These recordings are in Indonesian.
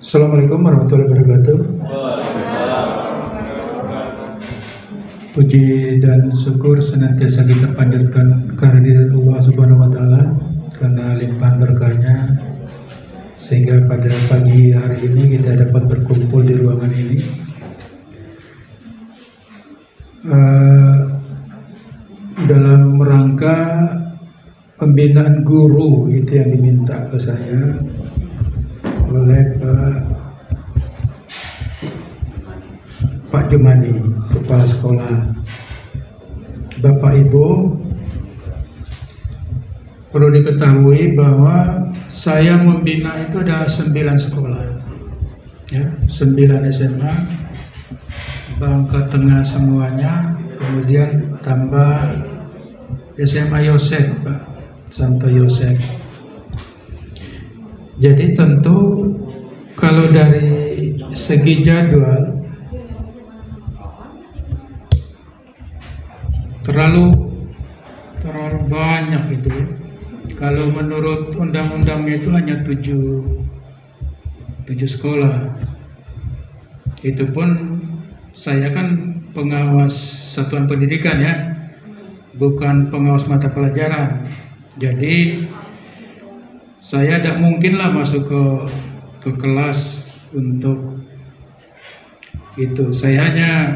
Assalamualaikum warahmatullahi wabarakatuh. Puji dan syukur senantiasa kita panjatkan kehadirat Allah Subhanahu wa Ta'ala karena limpahan berkahnya sehingga pada pagi hari ini kita dapat berkumpul di ruangan ini. Dalam rangka pembinaan guru itu yang diminta ke saya oleh Pak Jumani, Kepala Sekolah. Bapak Ibu, perlu diketahui bahwa saya membina itu ada 9 sekolah, ya, 9 SMA, Bangka Tengah semuanya, kemudian tambah SMA Yosef, Pak Santo Yosef. Jadi tentu kalau dari segi jadwal terlalu banyak itu. Kalau menurut undang-undangnya itu hanya 7 sekolah. Itu pun saya kan pengawas satuan pendidikan, ya, bukan pengawas mata pelajaran. Jadi saya tidak mungkinlah masuk ke kelas untuk itu. Saya hanya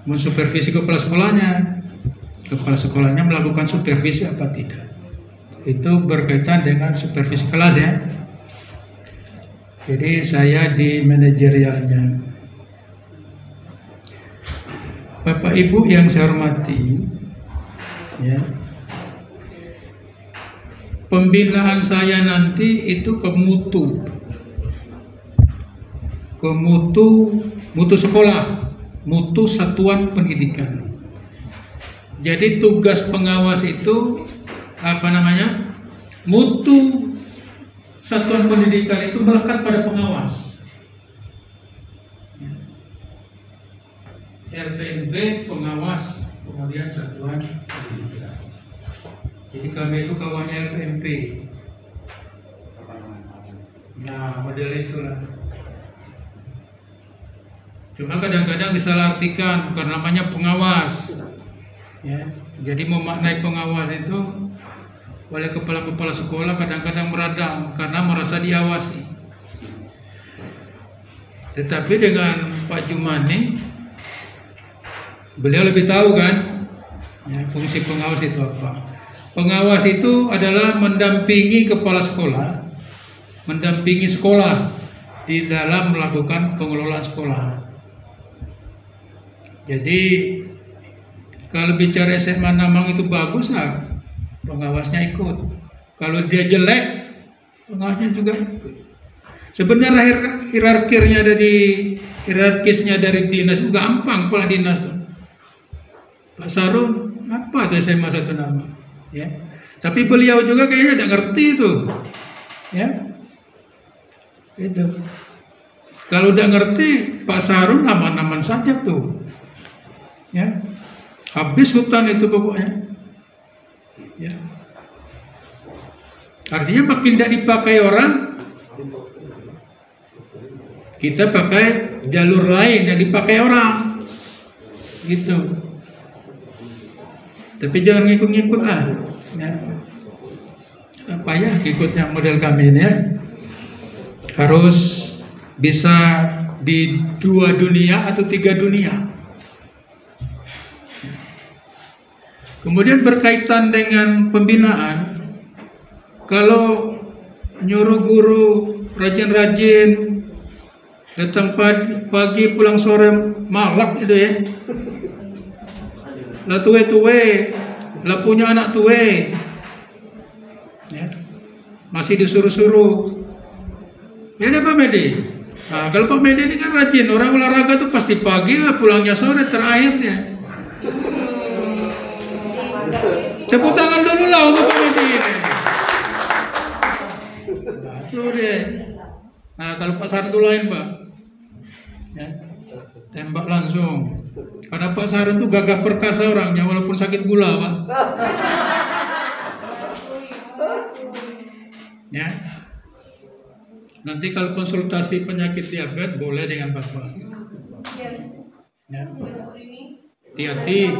mensupervisi kepala sekolahnya. Kepala sekolahnya melakukan supervisi apa tidak. Itu berkaitan dengan supervisi kelas, ya. Jadi saya di manajerialnya. Bapak Ibu yang saya hormati, ya, pembinaan saya nanti itu ke mutu sekolah, mutu satuan pendidikan. Jadi tugas pengawas itu apa namanya? Mutu satuan pendidikan itu melekat pada pengawas. LPMP pengawas, kemudian satuan pendidikan. Jadi kami itu kawannya LPMP. Nah, model itulah. Cuma kadang-kadang disalahartikan karena namanya pengawas, ya. Jadi memaknai pengawas itu oleh kepala-kepala sekolah kadang-kadang meradang karena merasa diawasi. Tetapi dengan Pak Jumani, beliau lebih tahu kan, ya, fungsi pengawas itu apa. Pengawas itu adalah mendampingi kepala sekolah, mendampingi sekolah di dalam melakukan pengelolaan sekolah. Jadi kalau bicara SMA Namang itu bagus, nah, pengawasnya ikut. Kalau dia jelek, pengawasnya juga ikut. Sebenarnya hierarkisnya dari dinas itu gampang, kepala dinas. Pak Sarun, apa itu SMA 1 Namang? Ya. Tapi beliau juga kayaknya tidak ngerti itu, ya. Itu. Kalau tidak ngerti, Pak Sarun aman-aman saja tuh, ya. Habis hutan itu pokoknya, ya. Artinya makin tidak dipakai orang, kita pakai jalur lain yang dipakai orang, gitu. Tapi jangan ngikut-ngikut lah, ya. Apa ya ikutnya model kami ini, ya. Harus bisa di 2 dunia atau 3 dunia. Kemudian berkaitan dengan pembinaan, kalau nyuruh guru rajin-rajin, datang pagi pulang sore malak itu, ya. Lah tuwe-tuwe, lah punya anak tuwe, ya, masih disuruh-suruh. Ya ada Pak Medi. Nah, kalau Pak Medi ini kan rajin, orang olahraga tuh pasti pagi, lah pulangnya sore terakhirnya. Tepuk tangan dulu lah untuk Pak Medi ini. Nah, deh. Nah, kalau Pak Sarun itu lain, Pak, ya, tembak langsung. Karena Pak Sarun itu gagah perkasa orangnya, walaupun sakit gula, Pak. Ya. Nanti kalau konsultasi penyakit diabetes boleh dengan Bapak. Ya. Hati-hati,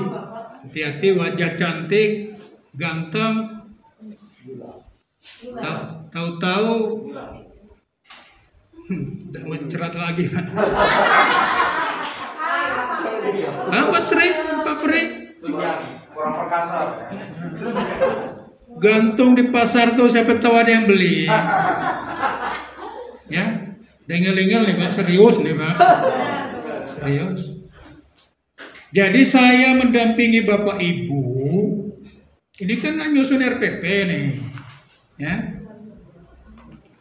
hati-hati, wajah cantik, ganteng, tahu-tahu udah mencerat lagi kan? Apa trik? Apa trik? Kurang perkasa. Gantung di pasar tuh siapa tahu ada yang beli. Ya, dengel-dengel nih Pak, serius nih Pak, serius. Jadi saya mendampingi Bapak Ibu. Ini kan nyusun RPP nih, ya,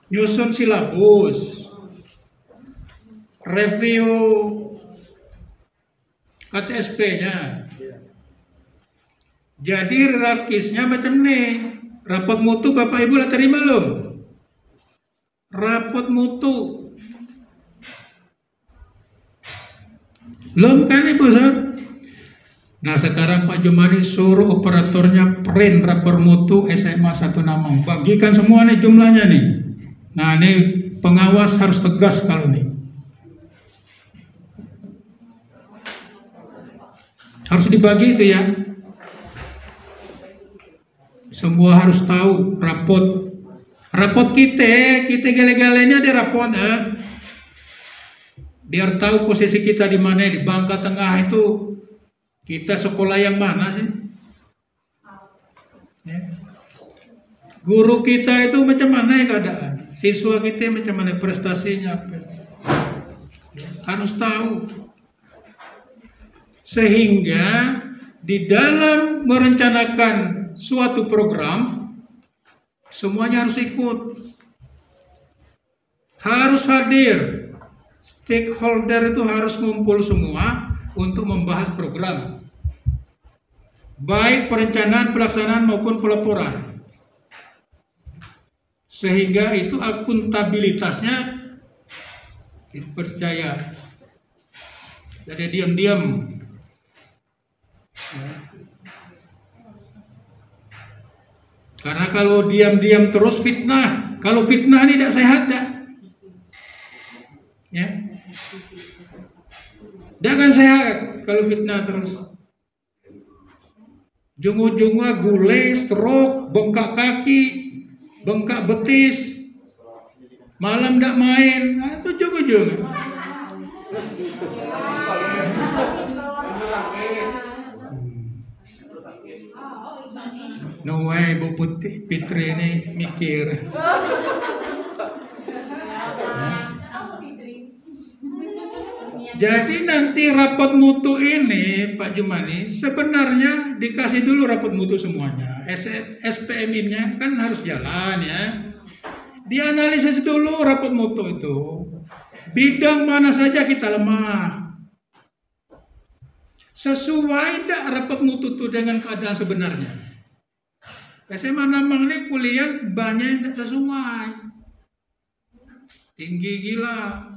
nyusun silabus, review KTSP-nya. Jadi hierarkisnya macam nih. Rapot mutu Bapak Ibu lah terima belum? Rapot mutu. Belum kan Ibu Sar? Nah sekarang Pak Jumadi suruh operatornya print rapor mutu SMA 1 Namong. Bagikan semua nih jumlahnya nih. Nah ini pengawas harus tegas kalau nih. Harus dibagi itu ya. Semua harus tahu rapot kita gale-galenya ada rapot biar tahu posisi kita di mana, di Bangka Tengah itu kita sekolah yang mana sih? Ya. Guru kita itu macam mana ya keadaan? Siswa kita macam mana prestasinya? Harus tahu. Sehingga di dalam merencanakan suatu program, semuanya harus ikut. Harus hadir. Stakeholder itu harus ngumpul semua untuk membahas program. Baik perencanaan, pelaksanaan maupun pelaporan. Sehingga itu akuntabilitasnya dipercaya. Jadi diam-diam. Karena kalau diam-diam terus fitnah. Kalau fitnah ini tidak sehat dah. Ya. Jangan sehat kalau fitnah terus. Ujung-ujungnya gule, stroke, bengkak kaki, bengkak betis, malam tidak main. Nah, itu ujung-ujung. No way, Bu Putih Fitri ini mikir. Jadi nanti rapot mutu ini Pak Jumani sebenarnya dikasih dulu rapot mutu semuanya. SPMI-nya kan harus jalan ya. Dianalisis dulu rapot mutu itu. Bidang mana saja kita lemah. Sesuai tidak rapot mutu itu dengan keadaan sebenarnya. SMA Namang ini kuliah banyak yang tidak sesuai. Tinggi gila.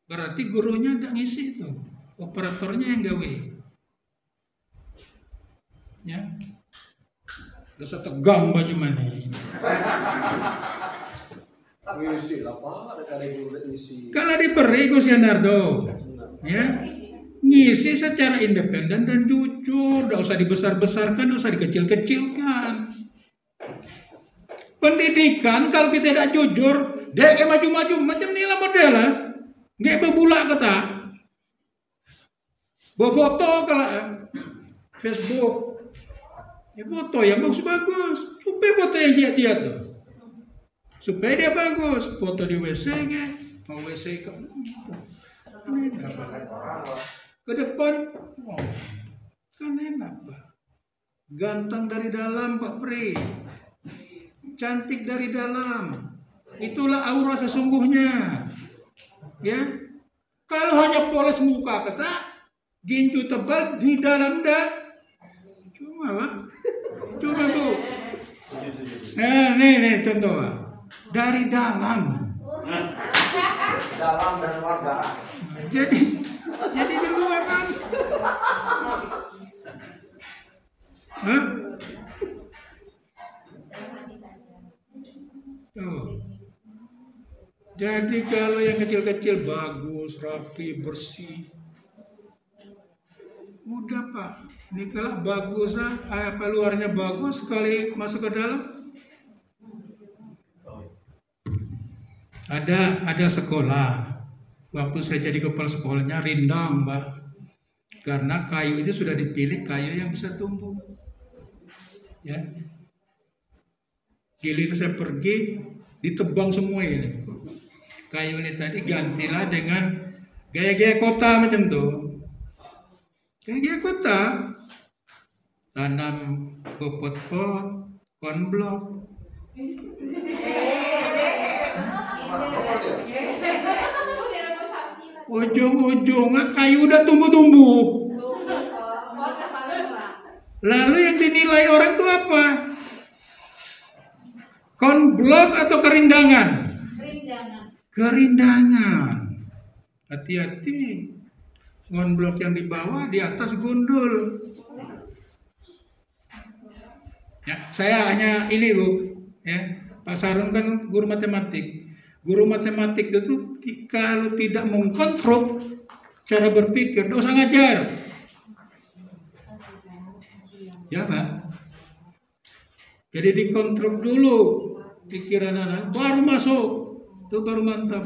Berarti gurunya tidak ngisi itu. Operatornya yang gawe. Ya. Dosa tegang banyak mana. Kalau diberi Gus Yandardo, ya, ngisi secara independen dan jujur, tidak usah dibesar-besarkan, tidak usah dikecil-kecilkan. Pendidikan kalau kita tidak jujur, dia maju-maju macam inilah modelnya. Nggak berbulak kata. Bawa foto kalau Facebook, ya foto yang bagus-bagus, supaya foto yang dia tuh. Supaya dia bagus, foto di WC nya, mau WC ke depan, oh, kan enak Pak. Ganteng dari dalam Pak Pri, cantik dari dalam, itulah aura sesungguhnya. Ya, kalau hanya poles muka kata, ginju tebal di dalam dah, cuma Pak, cuma Bu. Nah, nih contoh Pak. Dari dalam dan luar darah. jadi di luar kan. Hah? Tuh. Jadi kalau yang kecil-kecil bagus, rapi, bersih, mudah Pak. Ini kalau bagus, apa luarnya bagus, sekali masuk ke dalam. Ada sekolah. Waktu saya jadi kepala sekolahnya rindang, Pak. Karena kayu itu sudah dipilih kayu yang bisa tumbuh. Ya. Gilir saya pergi, ditebang semua ini. Kayu ini tadi gantilah dengan gaya-gaya kota macam tuh. Gaya-gaya kota. Tanam pot-pot, konblok. Ujung-ujungnya kayu udah tumbuh-tumbuh. Lalu yang dinilai orang itu apa? Konblok atau kerindangan? Kerindangan. Hati-hati. Konblok yang di bawah, di atas gundul. Ya, saya hanya ini Bu, ya. Pak Sarung kan guru matematik. Guru matematik itu kalau tidak mengkontrol cara berpikir, tidak usah ngajar. Ya Pak. Jadi dikontrol dulu pikiran anak, baru masuk, itu baru mantap.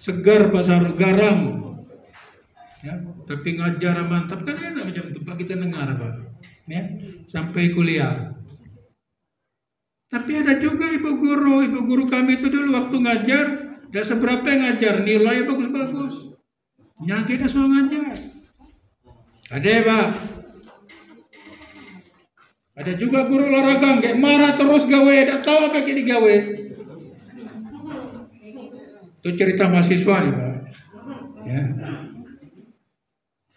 Segar Pak Sarung, garam. Ya, tapi ngajar mantap kan enak macam itu Pak, kita dengar Pak. Ya, sampai kuliah. Tapi ada juga ibu guru kami itu dulu waktu ngajar, tidak seberapa yang ngajar, nilai bagus-bagus. Nyakitnya semua ngajar. Ada ya Pak. Ada juga guru olahraga, kayak marah terus gawe, tidak tahu apa yang digawe. Itu cerita mahasiswa nih Pak. Ya.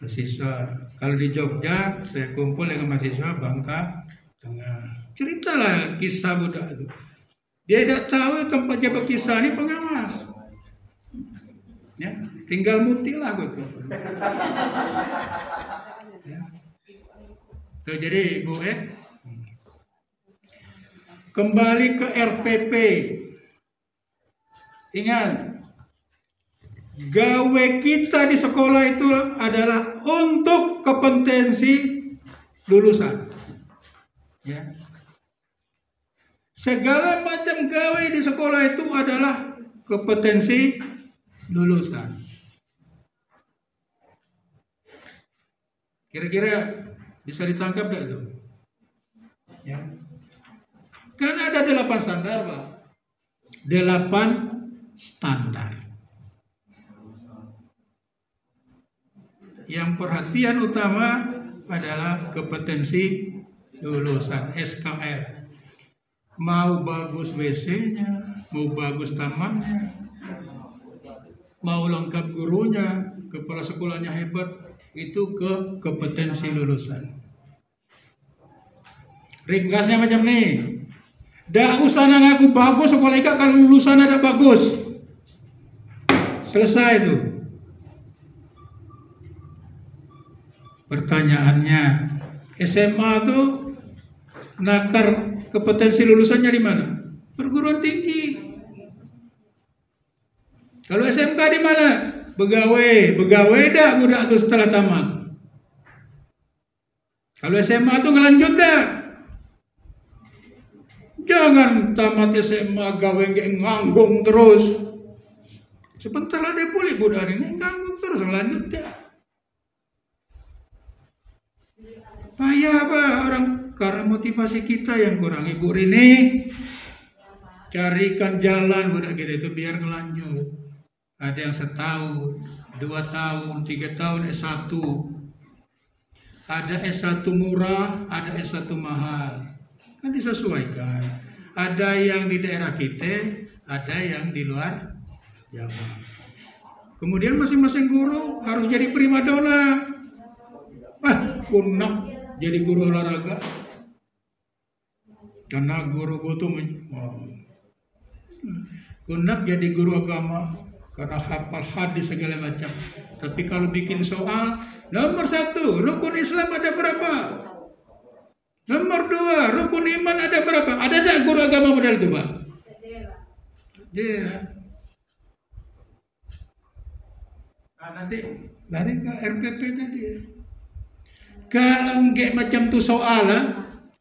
Mahasiswa. Kalau di Jogja, saya kumpul dengan mahasiswa Bangka Tengah. Ceritalah kisah budak itu. Dia tidak tahu tempat jabat kisah ini pengawas. Ya, tinggal mutilah gitu. Ya. Tuh, jadi Ibu kembali ke RPP. Ingat, gawe kita di sekolah itu adalah untuk kompetensi lulusan. Ya. Segala macam gawe di sekolah itu adalah kompetensi lulusan. Kira-kira bisa ditangkap tidak itu? Ya. Kan ada 8 standar Pak. 8 standar. Yang perhatian utama adalah kompetensi lulusan SKL. Mau bagus WC-nya, mau bagus tamannya, mau lengkap gurunya, kepala sekolahnya hebat, itu ke kompetensi lulusan. Ringkasnya macam nih. Dah usah ngaku bagus sekolah ikat kalau lulusan ada bagus. Selesai itu. Pertanyaannya, SMA itu nakar kompetensi lulusannya di mana? Perguruan tinggi. Kalau SMK di mana? Begawai dah budak itu setelah tamat. Kalau SMA itu ngelanjut dah. Jangan tamat SMA gawe nganggung terus. Sebentar lah dia pulih budak ini nganggung terus lanjut dah. Payah apa orang, karena motivasi kita yang kurang. Ibu Rini carikan jalan budak kita itu biar ngelanjut. Ada yang 1 tahun, 2 tahun, 3 tahun S1. Ada S1 murah, ada S1 mahal. Kan disesuaikan. Ada yang di daerah kita, ada yang di luar Jawa. Kemudian masing-masing guru harus jadi primadona. Kunak jadi guru olahraga. Karena guru itu kunak jadi guru agama karena hafal hadis segala macam. Tapi kalau bikin soal, nomor 1 rukun Islam ada berapa? Nomor 2 rukun iman ada berapa? Ada tak guru agama model itu Pak? Dia. Nah, nanti lari ke RPP tadi. Kalau nggak macam tu soal,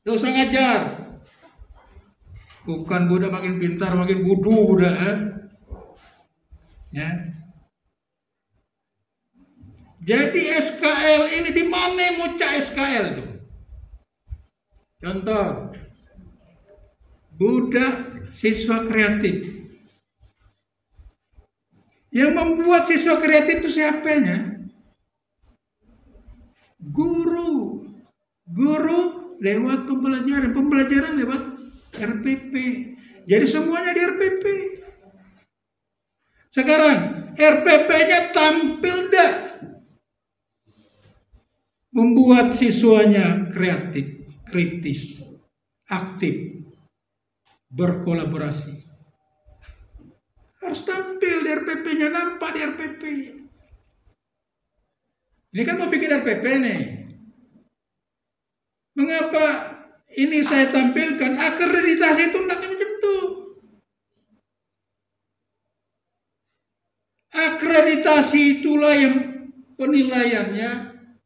tak usah ngajar. Bukan budak makin pintar, makin bodoh budak. Ya. Jadi SKL ini di mana mau cak SKL tuh? Contoh, budak siswa kreatif. Yang membuat siswa kreatif itu siapanya? Guru. Guru lewat pembelajaran, pembelajaran lewat RPP. Jadi semuanya di RPP. Sekarang RPP-nya tampil dah membuat siswanya kreatif, kritis, aktif, berkolaborasi. Harus tampil di RPP-nya, nampak di RPP. Ini kan mau bikin RPP nih. Mengapa ini saya tampilkan? Akreditasi itu tidak macam itu. Akreditasi itulah yang penilaiannya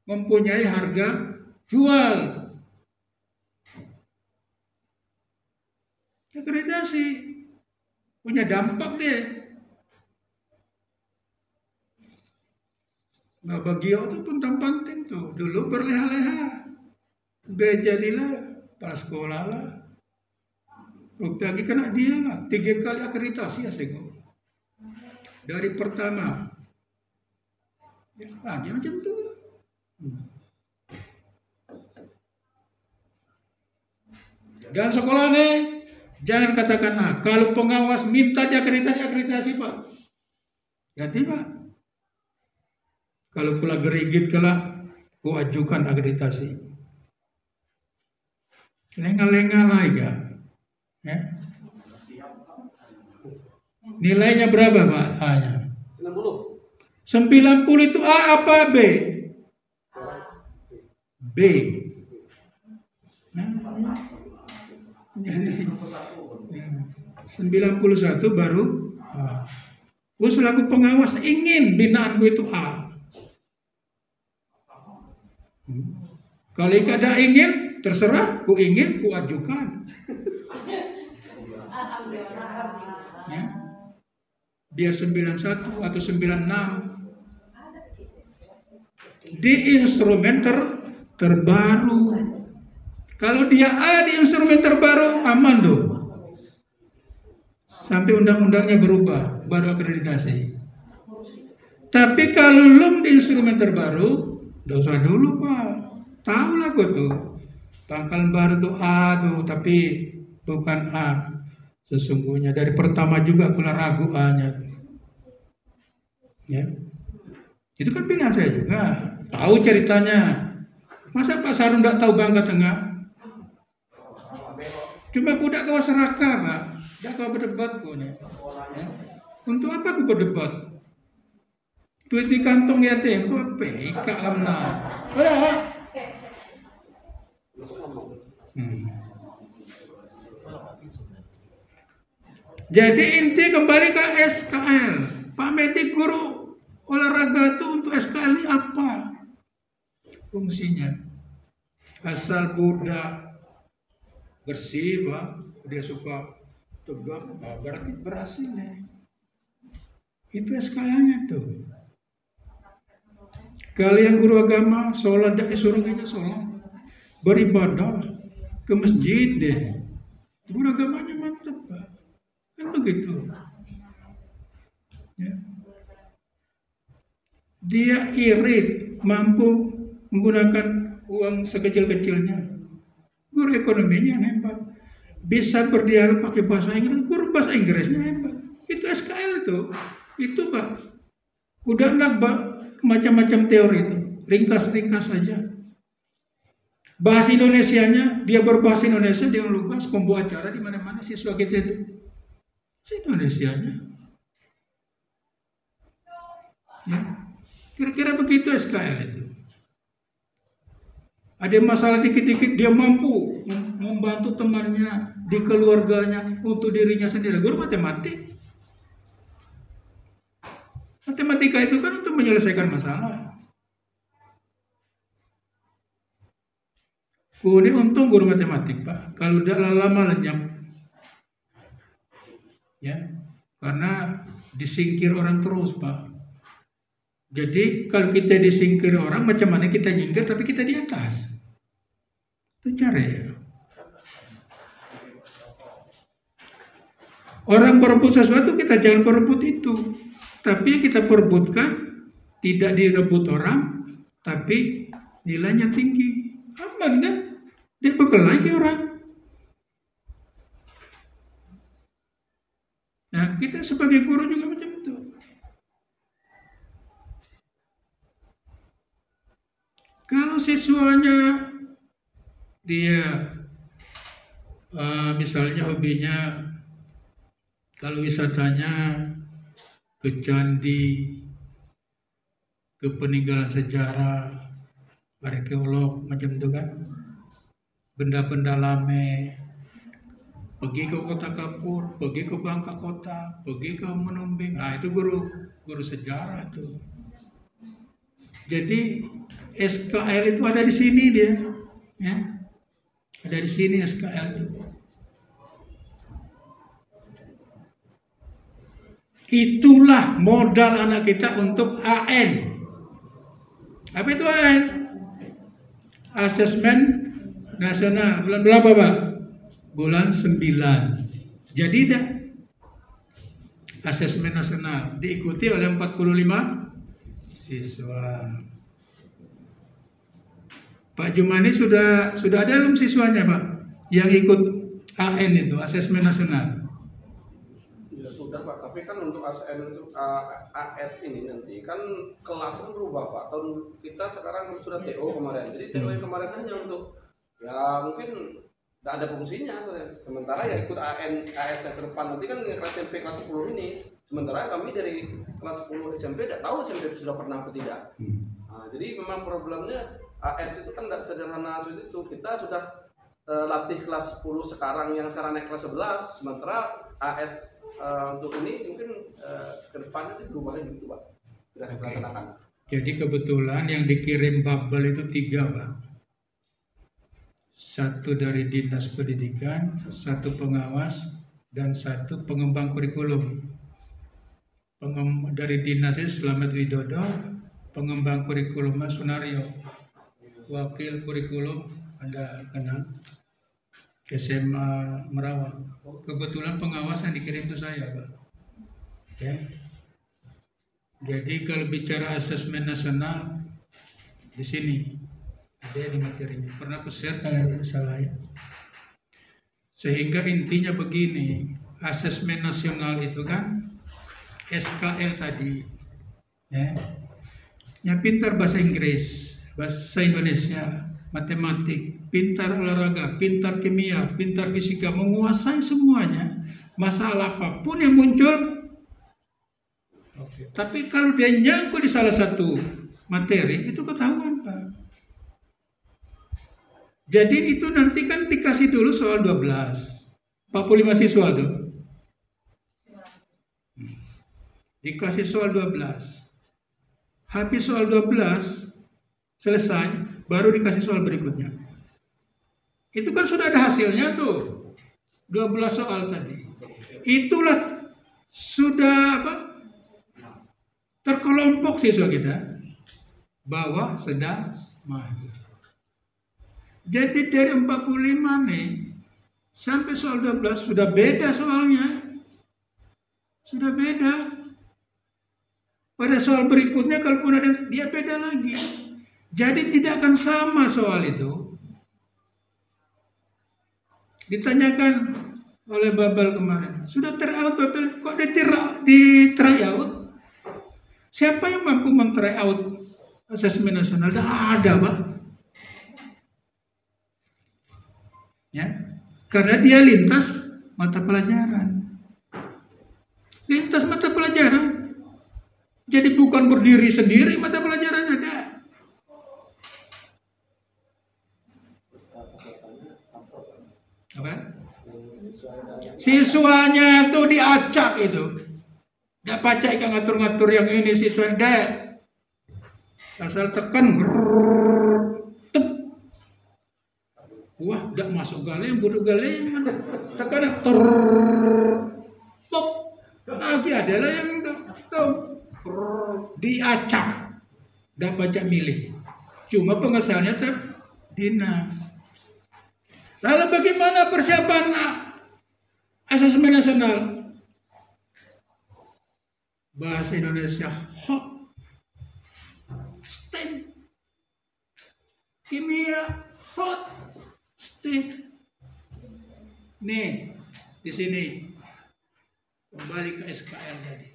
mempunyai harga jual. Akreditasi punya dampak deh. Nah, bagi itu pun penting tuh. Dulu berleha-leha. Jadilah kepala sekolah lah. Lagi kena dia lah. 3 kali akreditasi asik. Dari pertama. Ya, dia macam tu. Dan sekolah ni jangan katakan kalau pengawas minta dia akreditasi Pak. Ganti Pak. Kalau pula gerigit kala ku ajukan akreditasi. Lengah-lengah lah ya. Nilainya berapa Pak? A-nya 90 itu A apa B? B. 91 baru A. Gue selaku pengawas ingin binaanku itu A. Kalau kada ingin, terserah. Ku ingin, ku ajukan. Ya. Biar 91 atau 96. Di instrumen terbaru. Kalau dia A di instrumen terbaru, aman tuh. Sampai undang-undangnya berubah, baru akreditasi. Tapi kalau belum di instrumen terbaru, dosa dulu Pak. Tahu lah gue tuh. Pangkalan baru tuh A tuh, tapi bukan A. Sesungguhnya dari pertama juga aku ragu A-nya. Ya. Itu kan pilihan saya juga. Tahu ceritanya. Masa Pak Sarun tidak tahu Bangka Tengah? Cuma aku tidak kawas seraka Pak. Tidak kawas berdebat pun. Ya. Untuk apa aku berdebat? Duit di kantong yatim itu apa? Ika lamna. Jadi inti kembali ke SKL. Pak Medik guru olahraga itu untuk SKL ini apa fungsinya? Asal budak bersih Pak, dia suka tegak, berarti berhasil ya. Itu SKL-nya tuh. Kalian guru agama sholat tidak disuruh aja sholat, beribadah ke masjid deh. Guru agamanya mantap Pak, kan begitu. Ya. Dia irit, mampu menggunakan uang sekecil-kecilnya. Guru ekonominya hebat, bisa berdialog pakai bahasa Inggris. Guru bahasa Inggrisnya hebat. Itu SKL itu Pak. Udah enak Pak. Macam-macam teori itu, ringkas-ringkas saja. Bahasa Indonesianya, dia berbahasa Indonesia, dia lugas, pembuat acara di mana-mana siswa kita itu. Indonesianya. Ya. Kira-kira begitu SKL itu. Ada masalah dikit-dikit, dia mampu membantu temannya, di keluarganya, untuk dirinya sendiri. Guru matematik. Matematika itu kan untuk menyelesaikan masalah. Ini untung guru matematik, Pak. Kalau udah lama lenyap, ya, karena disingkir orang terus, Pak. Jadi kalau kita disingkir orang, macam mana kita nyingkir tapi kita di atas? Itu cara ya. Orang berebut sesuatu, kita jangan berebut itu. Tapi yang kita perebutkan tidak direbut orang, tapi nilainya tinggi. Aman kan? Dia bekal lagi orang. Nah, kita sebagai guru juga macam itu. Kalau siswanya dia misalnya hobinya, kalau wisatanya ke candi, ke peninggalan sejarah, arkeolog macam itu kan, benda-benda lama, pergi ke Kota Kapur, pergi ke Bangka Kota, pergi ke Menumbing, itu guru sejarah tuh. Jadi SKL itu ada di sini dia, ya, ada di sini SKL itu. Itulah modal anak kita untuk AN. Apa itu AN? Asesmen Nasional. Bulan berapa, Pak? Bulan 9. Jadi dah Asesmen Nasional diikuti oleh 45 siswa. Pak Jumani sudah ada belum siswanya, Pak? Yang ikut AN itu, Asesmen Nasional. Sudah Pak, tapi kan untuk ASN untuk AS ini nanti kan kelasnya berubah Pak. Tahun kita sekarang sudah TO kemarin, jadi TO yang kemarin hanya untuk ya mungkin tidak ada fungsinya. Sementara ya ikut AS yang ke depan nanti kan kelas SMP kelas 10 ini. Sementara kami dari kelas 10 SMP tidak tahu SMP itu sudah pernah atau tidak. Nah, jadi memang problemnya AS itu kan tidak sederhana seperti itu. Kita sudah latih kelas 10 sekarang yang sekarang naik kelas 11, sementara AS untuk ini mungkin ke depannya itu berubahnya gitu Pak. Sudah kita laksanakan. Jadi kebetulan yang dikirim bubble itu 3 Pak. 1 dari Dinas Pendidikan, 1 pengawas, dan 1 pengembang kurikulum. Dari Dinasnya Slamet Widodo, pengembang kurikulumnya Sunario, wakil kurikulum Anda kenal, SMA Merawang. Kebetulan pengawas yang dikirim itu saya, Pak. Ya. Jadi kalau bicara asesmen nasional di sini ada di materinya. Pernah share kalau salah ya. Sehingga intinya begini, asesmen nasional itu kan SKL tadi, ya. Yang pintar bahasa Inggris, bahasa Indonesia, matematik, pintar olahraga, pintar kimia, pintar fisika, menguasai semuanya, masalah apapun yang muncul. Tapi kalau dia nyangkut di salah satu materi, itu ketahuan Pak. Jadi itu nanti kan dikasih dulu soal 12, 45 siswa tuh. Dikasih soal 12. Habis soal 12, selesai, baru dikasih soal berikutnya. Itu kan sudah ada hasilnya tuh. 12 soal tadi. Itulah sudah apa? Terkelompok siswa kita. Bawah, sedang, mahir. Jadi dari 45 nih, sampai soal 12 sudah beda soalnya. Sudah beda. Pada soal berikutnya kalaupun ada dia beda lagi. Jadi tidak akan sama soal itu. Ditanyakan oleh Babel kemarin, sudah tryout Babel, kok di tryout? Siapa yang mampu men-tryout asesmen nasional? Tidak ada, Pak. Ya, karena dia lintas mata pelajaran. Lintas mata pelajaran. Jadi bukan berdiri sendiri mata pelajaran ada. Apa? Siswanya tuh diacak itu. Ndak pacak ikan ngatur-ngatur yang ini siswa ndak. Asal tekan tep. Wah, ndak masuk gale, bodoh gale mana? Tekan pop. Lagi adalah yang tahu diacak. Ndak pacak milih. Cuma pengesahannya tetap dinas. Lalu bagaimana persiapan asesmen nasional? Bahasa Indonesia hot, STEM, kimia hot, STEM. Nih di sini kembali ke SKL tadi.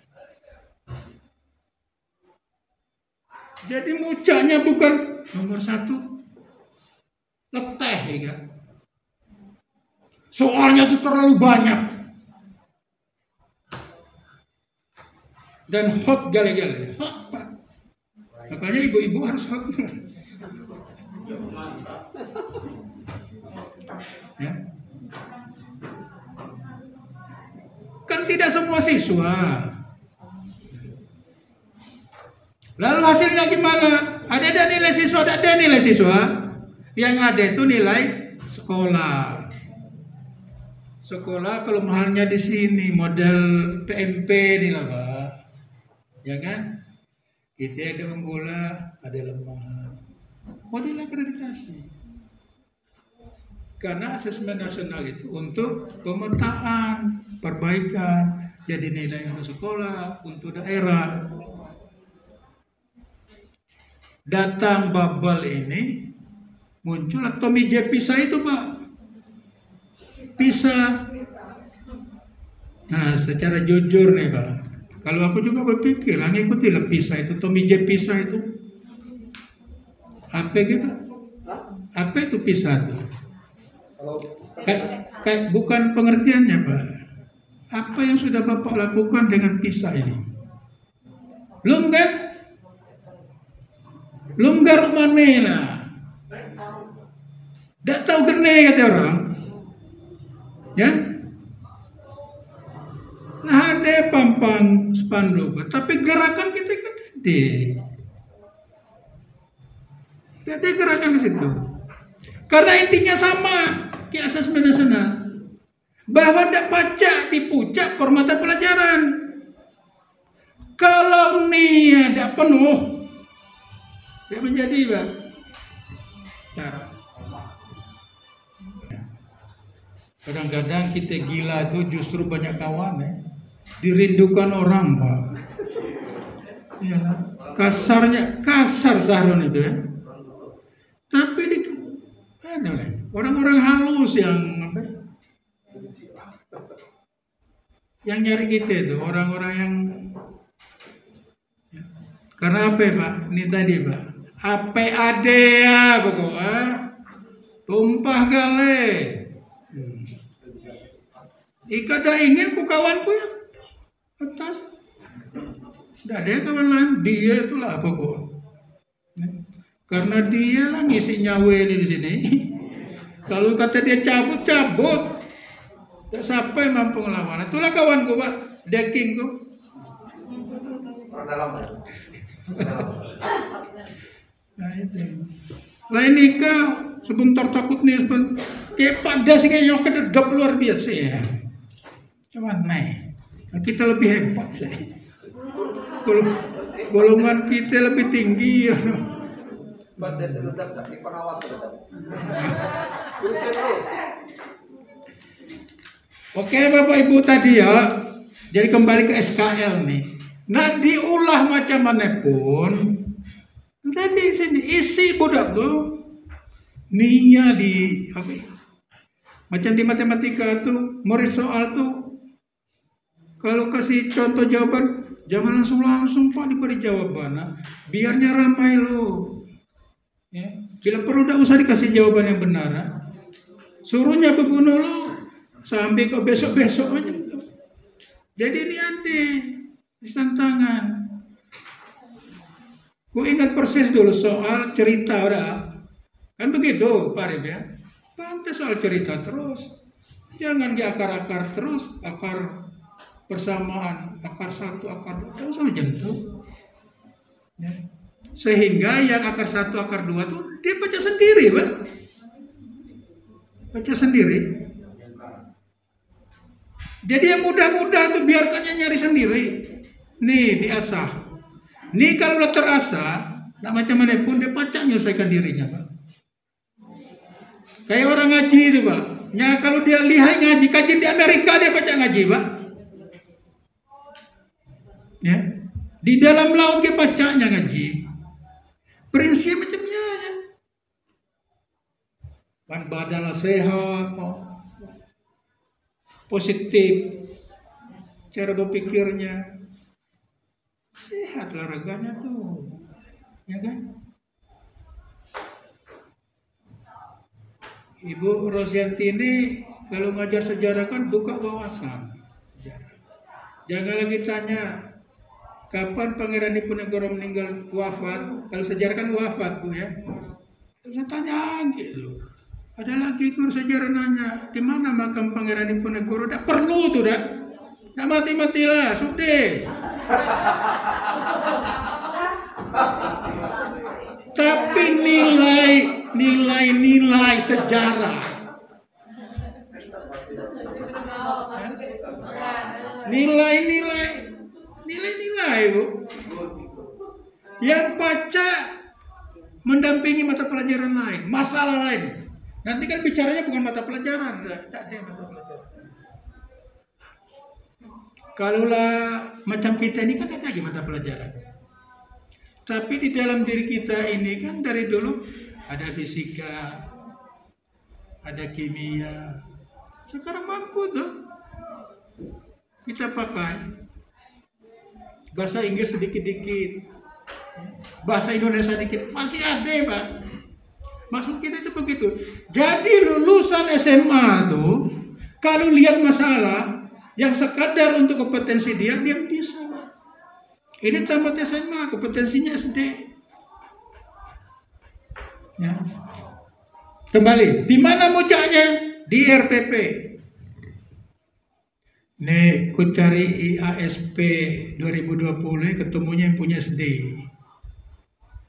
Jadi mucaknya bukan nomor 1, leteh ya kan? Soalnya itu terlalu banyak dan hot gale-gale. Hot, Pak. Makanya ibu-ibu harus hot. Ya. Kan tidak semua siswa. Lalu hasilnya gimana? Ada nilai siswa, ada nilai siswa. Yang ada itu nilai sekolah. Sekolah kelemahannya di sini model PMP nih lah Pak, ya kan? Kita ada unggulan, ada lemah. Model akreditasi. Karena asesmen nasional itu untuk pemetaan, perbaikan, jadi nilai untuk sekolah, untuk daerah. Datang bubble ini muncul atau Tommy PISA itu Pak. PISA. Nah, secara jujur nih Pak, kalau aku juga berpikir, ngikutilah PISA itu, Tommy PISA itu. Apa gitu? Apa itu PISA itu? Kayak bukan pengertiannya Pak. Apa yang sudah Bapak lakukan dengan PISA ini? Belum kan? Longgar mana lah? Tak tahu kene kata orang. Ya? Nah, ada pampang spanduk, tapi gerakan kita kan ada. Kita gerakan ke situ. Karena intinya sama di asesmen nasional. Bahwa tidak pacak dipucak format pelajaran. Kalau nih tidak penuh, dia menjadi Pak. Cara. Kadang-kadang kita gila itu justru banyak kawan ya. Dirindukan orang Pak. Ya, kasar Sahrun itu ya. Tapi ada orang-orang halus yang apa? Yang nyari kita itu orang-orang yang ya. Karena apa Pak? Ini tadi Pak. Apa ada ya pokoknya tumpah gale. Ika dah ingin ku kawanku yang atas. Tidak ada kawan lain, dia itulah pokok. Karena dia lah ngisi nyawa di sini. Kalau kata dia cabut. Tak sampai mampu ngelawan. Itulah kawanku Pak, dekingku. Nah itu. Lain nikah sebentar takut nih sebentar. Kayak pada sih kayaknya kededap luar biasa ya. Cuman naik. Nah, kita lebih hebat sih. Golongan kita lebih tinggi ya. Badan ledak di pengawas ledak. Oke Bapak Ibu tadi ya. Jadi kembali ke SKL nih. Nah diulah macam mana pun. Tadi sini isi budak tuh. Nia di apa? Macam di matematika tuh, murid soal tuh. Kalau kasih contoh jawaban, jangan langsung Pak diberi jawaban. Nah, biarnya ramai lo. Ya. Bila perlu tidak usah dikasih jawaban yang benar. Nah. Suruhnya bebunuh lo sampai ke besok-besok aja. Jadi ini ada tantangan. Ku ingat persis dulu soal cerita udah. Kan begitu Pak Arif ya. Pantas soal cerita terus. Jangan di akar-akar terus, akar persamaan akar 1, akar 2, tidak usah menyentuh. Ya. Sehingga yang akar 1, akar 2 tuh dia baca sendiri, Pak. Baca sendiri. Jadi yang mudah-mudah tuh biarkannya nyari sendiri. Nih diasah. Nih kalau udah terasah, nak macam mana pun dia pacak menyelesaikan dirinya, Pak. Kayak orang ngaji itu, Pak. Ya kalau dia lihai ngaji, kajian di Amerika dia baca ngaji, Pak. Ya. Di dalam laut dia bacanya ngaji. Prinsip macamnya ya. Badanlah sehat, positif, cara berpikirnya sehat, olahraganya tuh, ya kan? Ibu Rosianti ini kalau ngajar sejarah kan buka wawasan sejarah. Jangan lagi tanya kapan Pangeran Diponegoro meninggal wafat. Kalau sejarah kan wafat, Bu ya. Saya tanya gitu. Ada lagi guru sejarah nanya, di mana makam Pangeran Diponegoro? Tidak perlu tuh, dah. Tidak mati-matilah, sudah. Tapi nilai sejarah, nilai, Bu. Yang baca mendampingi mata pelajaran lain, masalah lain. Nanti kan bicaranya bukan mata pelajaran, tak ada mata pelajaran. Kalaulah macam kita ini kan ada lagi mata pelajaran. Tapi di dalam diri kita ini kan dari dulu ada fisika, ada kimia. Sekarang mampu tuh kita pakai. Bahasa Inggris sedikit-dikit, bahasa Indonesia dikit, masih ada, Pak. Maksud kita itu begitu. Jadi lulusan SMA tuh kalau lihat masalah yang sekadar untuk kompetensi dia bisa. Ini tamat SMA, kompetensinya SD. Ya. Kembali, di mana mujaknya? Di RPP. Nih, ku cari IASP 2020 ketemunya yang punya SD.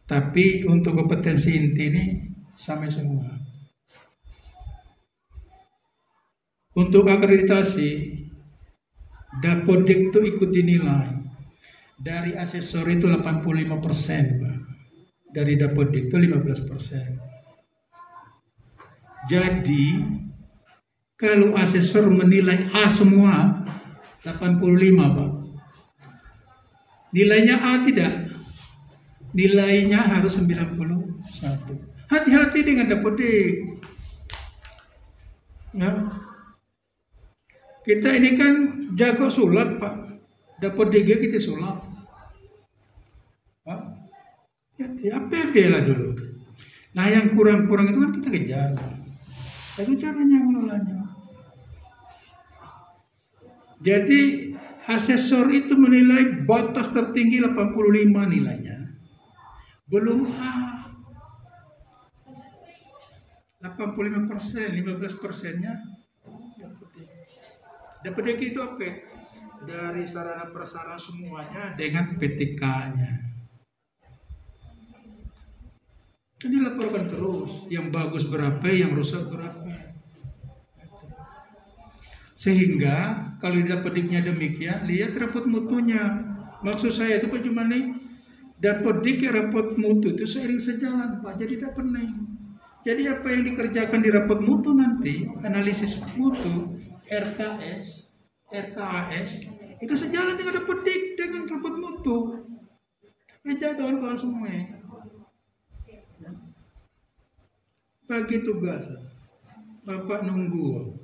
Tapi untuk kompetensi inti ini sama semua. Untuk akreditasi, Dapodik itu ikut dinilai. Dari asesor itu 85%, Pak. Dari Dapodik itu 15%. Jadi kalau asesor menilai A semua 85, Pak. Nilainya A tidak. Nilainya harus 91. Hati-hati dengan Dapodik. Ya. Kita ini kan jago sulap, Pak. Dapodik kita sulap. Pak. Ya pede lah dulu. Nah yang kurang-kurang itu kan kita kejar. Itu caranya mengelolanya. Jadi asesor itu menilai batas tertinggi 85 nilainya. Belum A. 85%, 15%-nya Dapodik itu apa? Dari sarana prasarana semuanya dengan PTK-nya. Jadi laporkan terus, yang bagus berapa, yang rusak berapa. Sehingga kalau Dapodiknya demikian, lihat rapot mutunya. Maksud saya itu Pak Jumani, Dapodik rapot mutu itu seiring sejalan, Pak. Jadi dapat nih. Jadi apa yang dikerjakan di rapot mutu nanti, analisis mutu, RKS, RKAS, itu sejalan dengan Dapodik dengan rapot mutu. Aja kawan-kawan semua. Bagi tugas, Bapak nunggu.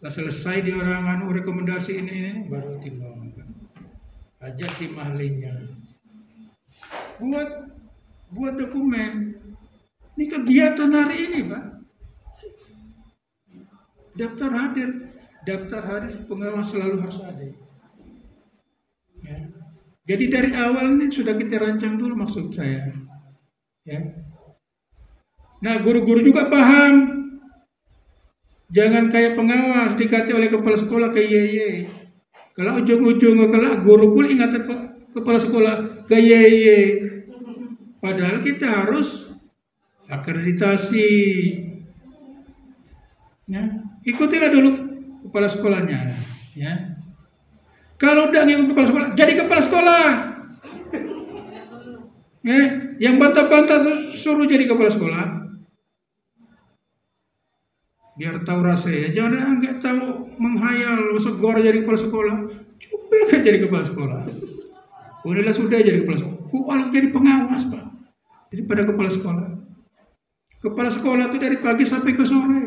Lah selesai di orang rekomendasi ini baru timbangkan. Ajak tim ahlinya. Buat dokumen. Ini kegiatan hari ini, Pak. Daftar hadir pengawas selalu harus ada. Ya. Jadi dari awal ini sudah kita rancang dulu maksud saya. Ya. Nah, guru-guru juga paham. Jangan kayak pengawas dikata oleh kepala sekolah ke ye. Kalau ujung-ujung kelak guru pun ingat kepala sekolah ke ye. Padahal kita harus akreditasi. Ya, ikutilah dulu kepala sekolahnya. Ya. Kalau udah ngikut kepala sekolah, jadi kepala sekolah. Ya, yang bantah-bantah suruh jadi kepala sekolah. Biar tahu rasanya. Jangan nggak tahu menghayal segor jadi kepala sekolah. Coba kan jadi kepala sekolah. Udahlah sudah jadi kepala sekolah. Kalau jadi pengawas Pak. Jadi pada kepala sekolah. Kepala sekolah itu dari pagi sampai ke sore.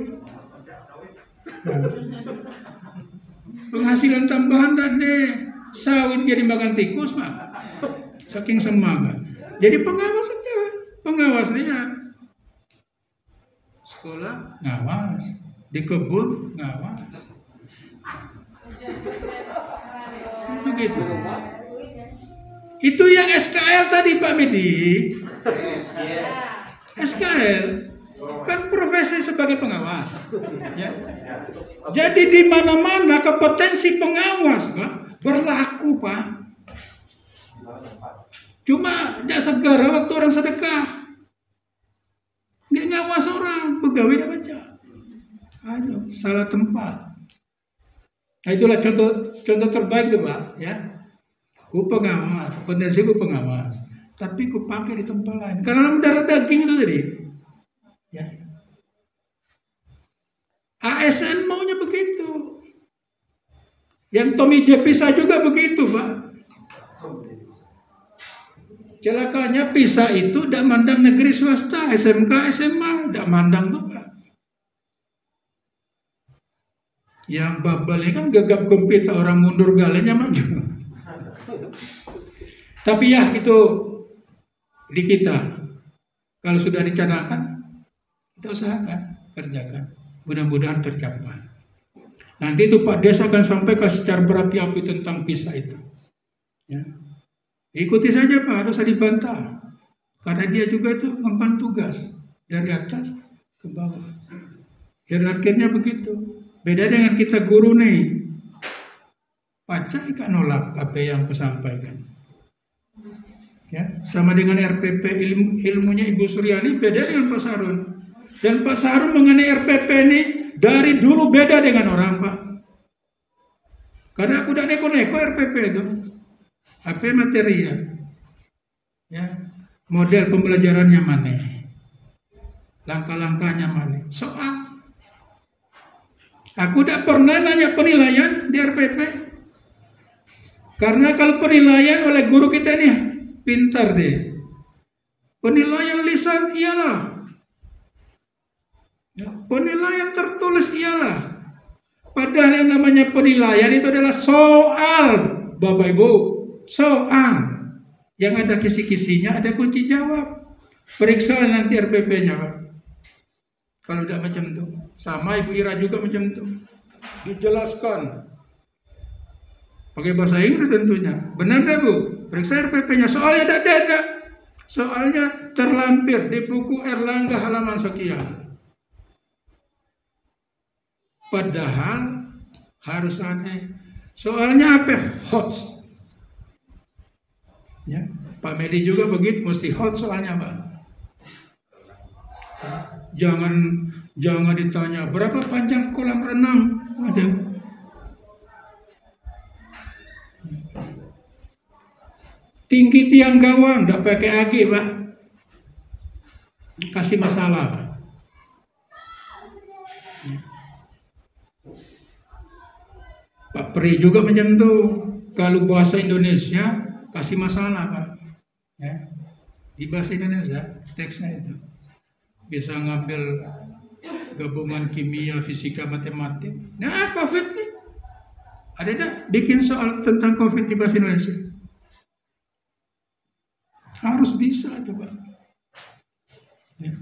Penghasilan tambahan tadi sawit jadi makan tikus Pak. Saking semangat. Jadi pengawas aja. Pengawas lihat. Sekolah ngawas, di kebun ngawas. Begitu. Itu yang SKL tadi Pak Medi. Yes. SKL kan profesi sebagai pengawas. Ya. Jadi di mana-mana kompetensi pengawas Pak berlaku Pak. Cuma tidak segera waktu orang sedekah. Nggak ngawas orang, pegawai tidak baca. Aduh, salah tempat. Nah itulah contoh terbaik tuh Pak. Ya. Ku pengawas, potensi ku pengawas. Tapi ku pakai di tempat lain. Karena mendarah daging itu tadi. Ya. ASN maunya begitu. Yang Tommy J. Pisa juga begitu Pak. Celakanya PISA itu tidak mandang negeri swasta, SMK, SMA, tidak mandang tuh Pak. Yang babal ini kan gegap gempita orang mundur galanya maju. Tapi ya itu di kita. Kalau sudah dicanangkan, kita usahakan, kerjakan. Mudah-mudahan tercapai. Nanti itu Pak Des akan sampaikan secara berapi-api tentang PISA itu. Ya. Ikuti saja Pak, harus dibantah. Karena dia juga itu mempan tugas dari atas ke bawah. Hierarkinya begitu. Beda dengan kita guru nih. Pacak ikan nolak apa yang aku sampaikan. Ya, sama dengan RPP ilmunya Ibu Suryani beda dengan Pak Sarun. Dan Pak Sarun mengenai RPP ini dari dulu beda dengan orang Pak. Karena aku udah neko-neko RPP itu. Apa materi ya, model pembelajarannya mana, langkah-langkahnya mana, soal. Aku tidak pernah nanya penilaian di RPP, karena kalau penilaian oleh guru kita nih pintar deh, penilaian lisan iyalah, penilaian tertulis iyalah, padahal yang namanya penilaian itu adalah soal, Bapak Ibu. Soal yang ada kisi-kisinya, ada kunci jawab. Periksa nanti RPP-nya Pak. Kalau tidak macam itu, sama Ibu Ira juga macam itu. Dijelaskan pakai bahasa Inggris tentunya. Benar dah Bu? Periksa RPP-nya. Soalnya tidak ada. Soalnya terlampir di buku Erlangga halaman sekian. Padahal harus ada. Soalnya apa? Hot. Ya, Pak Medi juga begitu, mesti hot soalnya Pak. Jangan ditanya berapa panjang kolam renang, ada. Tinggi tiang gawang, tidak pakai agi Pak. Kasih masalah Pak. Pak Pri juga macam itu. Kalau bahasa Indonesia kasih masalah Pak, ya. Di bahasa Indonesia teksnya itu bisa ngambil gabungan kimia, fisika, matematik. Nah, COVID nih ada tak bikin soal tentang COVID di bahasa Indonesia? Harus bisa coba. Ya.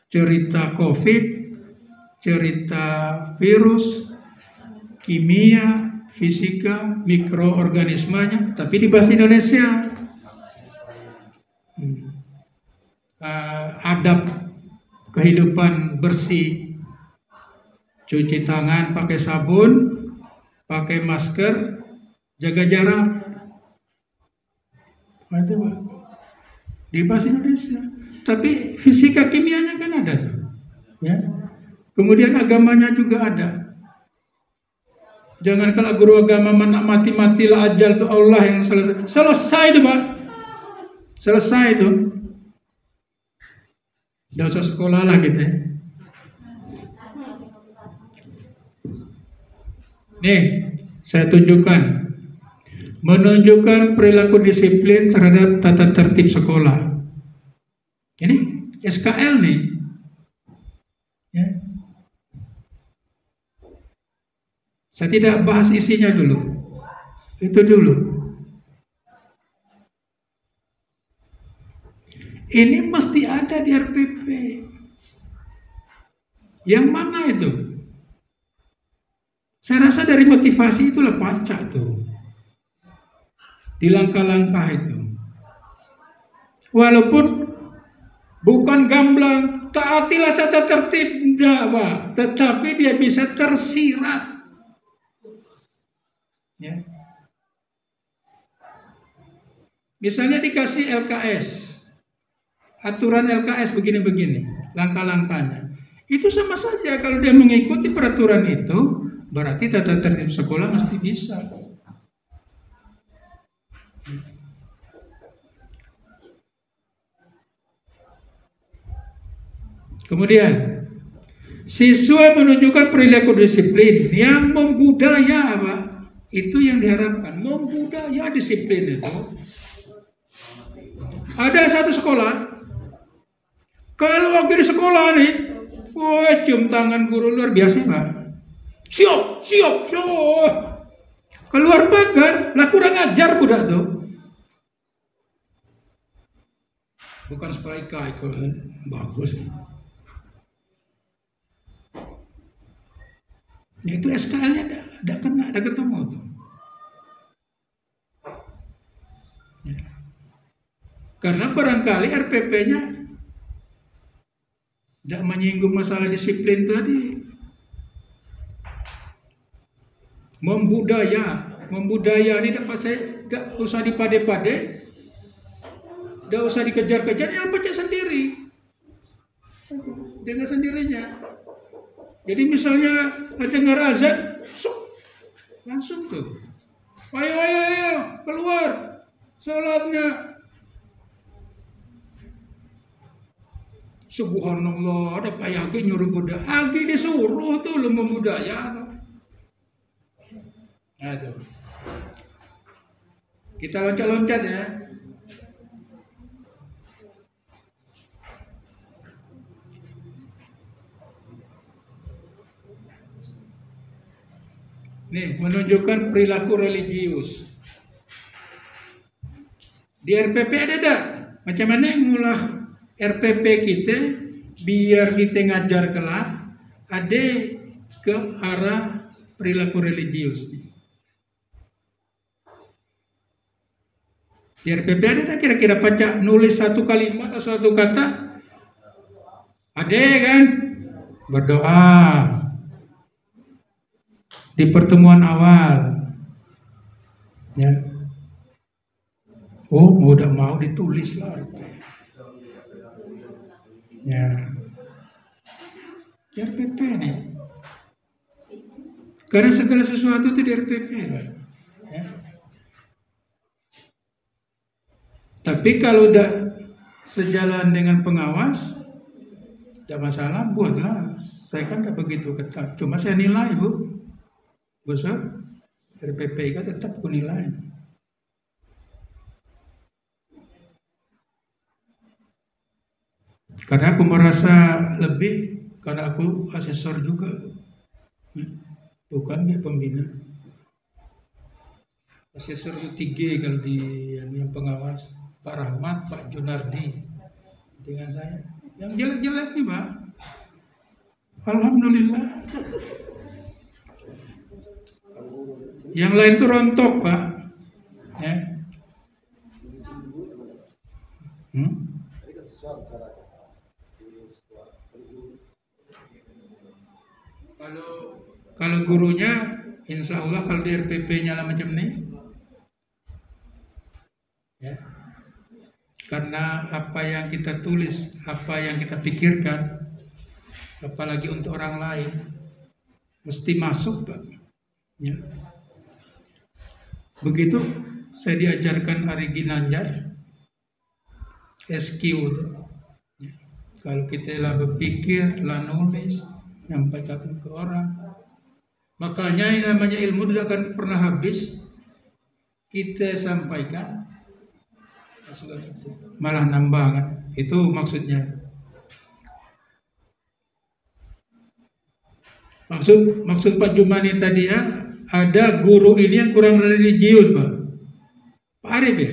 Cerita COVID, cerita virus, kimia, fisika, mikroorganismanya, tapi di bahasa Indonesia. Adab kehidupan bersih, cuci tangan pakai sabun, pakai masker, jaga jarak. Itu Pak, di bahasa Indonesia. Tapi fisika kimianya kan ada tuh, ya. Kemudian agamanya juga ada. Jangan kalau guru agama mati-matilah ajal itu Allah yang selesai. Selesai itu Pak. Selesai itu. Tidak usah sekolah lah gitu ya. Nih, saya tunjukkan. Menunjukkan perilaku disiplin terhadap tata tertib sekolah. Ini SKL nih. Ya. Saya tidak bahas isinya dulu. Itu dulu. Ini mesti ada di RPP. Yang mana itu? Saya rasa dari motivasi itulah pacak tuh. Di langkah-langkah itu. Walaupun bukan gamblang, taatilah tata tertib, enggak Pak. Tetapi dia bisa tersirat. Ya. Misalnya dikasih LKS, aturan LKS begini-begini, langkah-langkahnya. Itu sama saja kalau dia mengikuti peraturan itu, berarti tata tertib sekolah mesti bisa. Kemudian, siswa menunjukkan perilaku disiplin yang membudaya, Pak. Itu yang diharapkan, membudaya disiplin itu. Ada satu sekolah, kalau waktu di sekolah nih, wah cium tangan guru luar biasa Pak. Siap. Keluar pagar, lah kurang ajar budak tuh. Bukan supaya ikut, bagus. Ya itu SKL-nya ada ketemu tuh. Ya. Karena barangkali RPP-nya tidak menyinggung masalah disiplin tadi. Membudaya ini tidak usah dipade-pade, tidak usah dikejar-kejar, ya baca sendiri dengan sendirinya. Jadi misalnya dengar azan, langsung tuh, ayo keluar, salatnya. Subhanallah, ada Pak Yagi nyuruh budak, Agi disuruh tuh lu membudaya. Aduh. Kita loncat-loncat ya. Nih, menunjukkan perilaku religius. Di RPP ada tak? Macam mana ngulah RPP kita biar kita ngajar kelak ada ke arah perilaku religius. Di RPP ada tak kira-kira baca nulis satu kalimat atau satu kata? Ada kan? Berdoa di pertemuan awal. Ya. Oh, udah mau ditulis lah. Ya. Di RPP nih. Karena segala sesuatu itu di RPP, Pak. Ya. Tapi kalau udah sejalan dengan pengawas, tidak masalah, buatlah. Saya kan tidak begitu ketat. Cuma saya nilai, Bu. Besar, RPP kan tetap aku nilai. Karena aku merasa lebih, karena aku asesor juga. Bukan dia pembina. Asesor U3 kalau di yang pengawas. Pak Rahmat, Pak Junardi dengan saya. Yang jelek-jelek nih Pak. Alhamdulillah. Yang lain tuh rontok Pak. Ya. Kalau gurunya, insya Allah kalau di RPP-nya lah macam ini, ya. Karena apa yang kita tulis, apa yang kita pikirkan, apalagi untuk orang lain, mesti masuk, Pak. Ya. Begitu saya diajarkan Ari Ginanjar, SQ itu. Kalau kita lah berpikir, lah nulis, nyampaikan ke orang. Makanya yang namanya ilmu tidak akan pernah habis. Kita sampaikan, malah nambah kan. Itu maksudnya. Maksud Pak Jumani tadi ya, ada guru ini yang kurang religius, Pak. Pak Arif ya?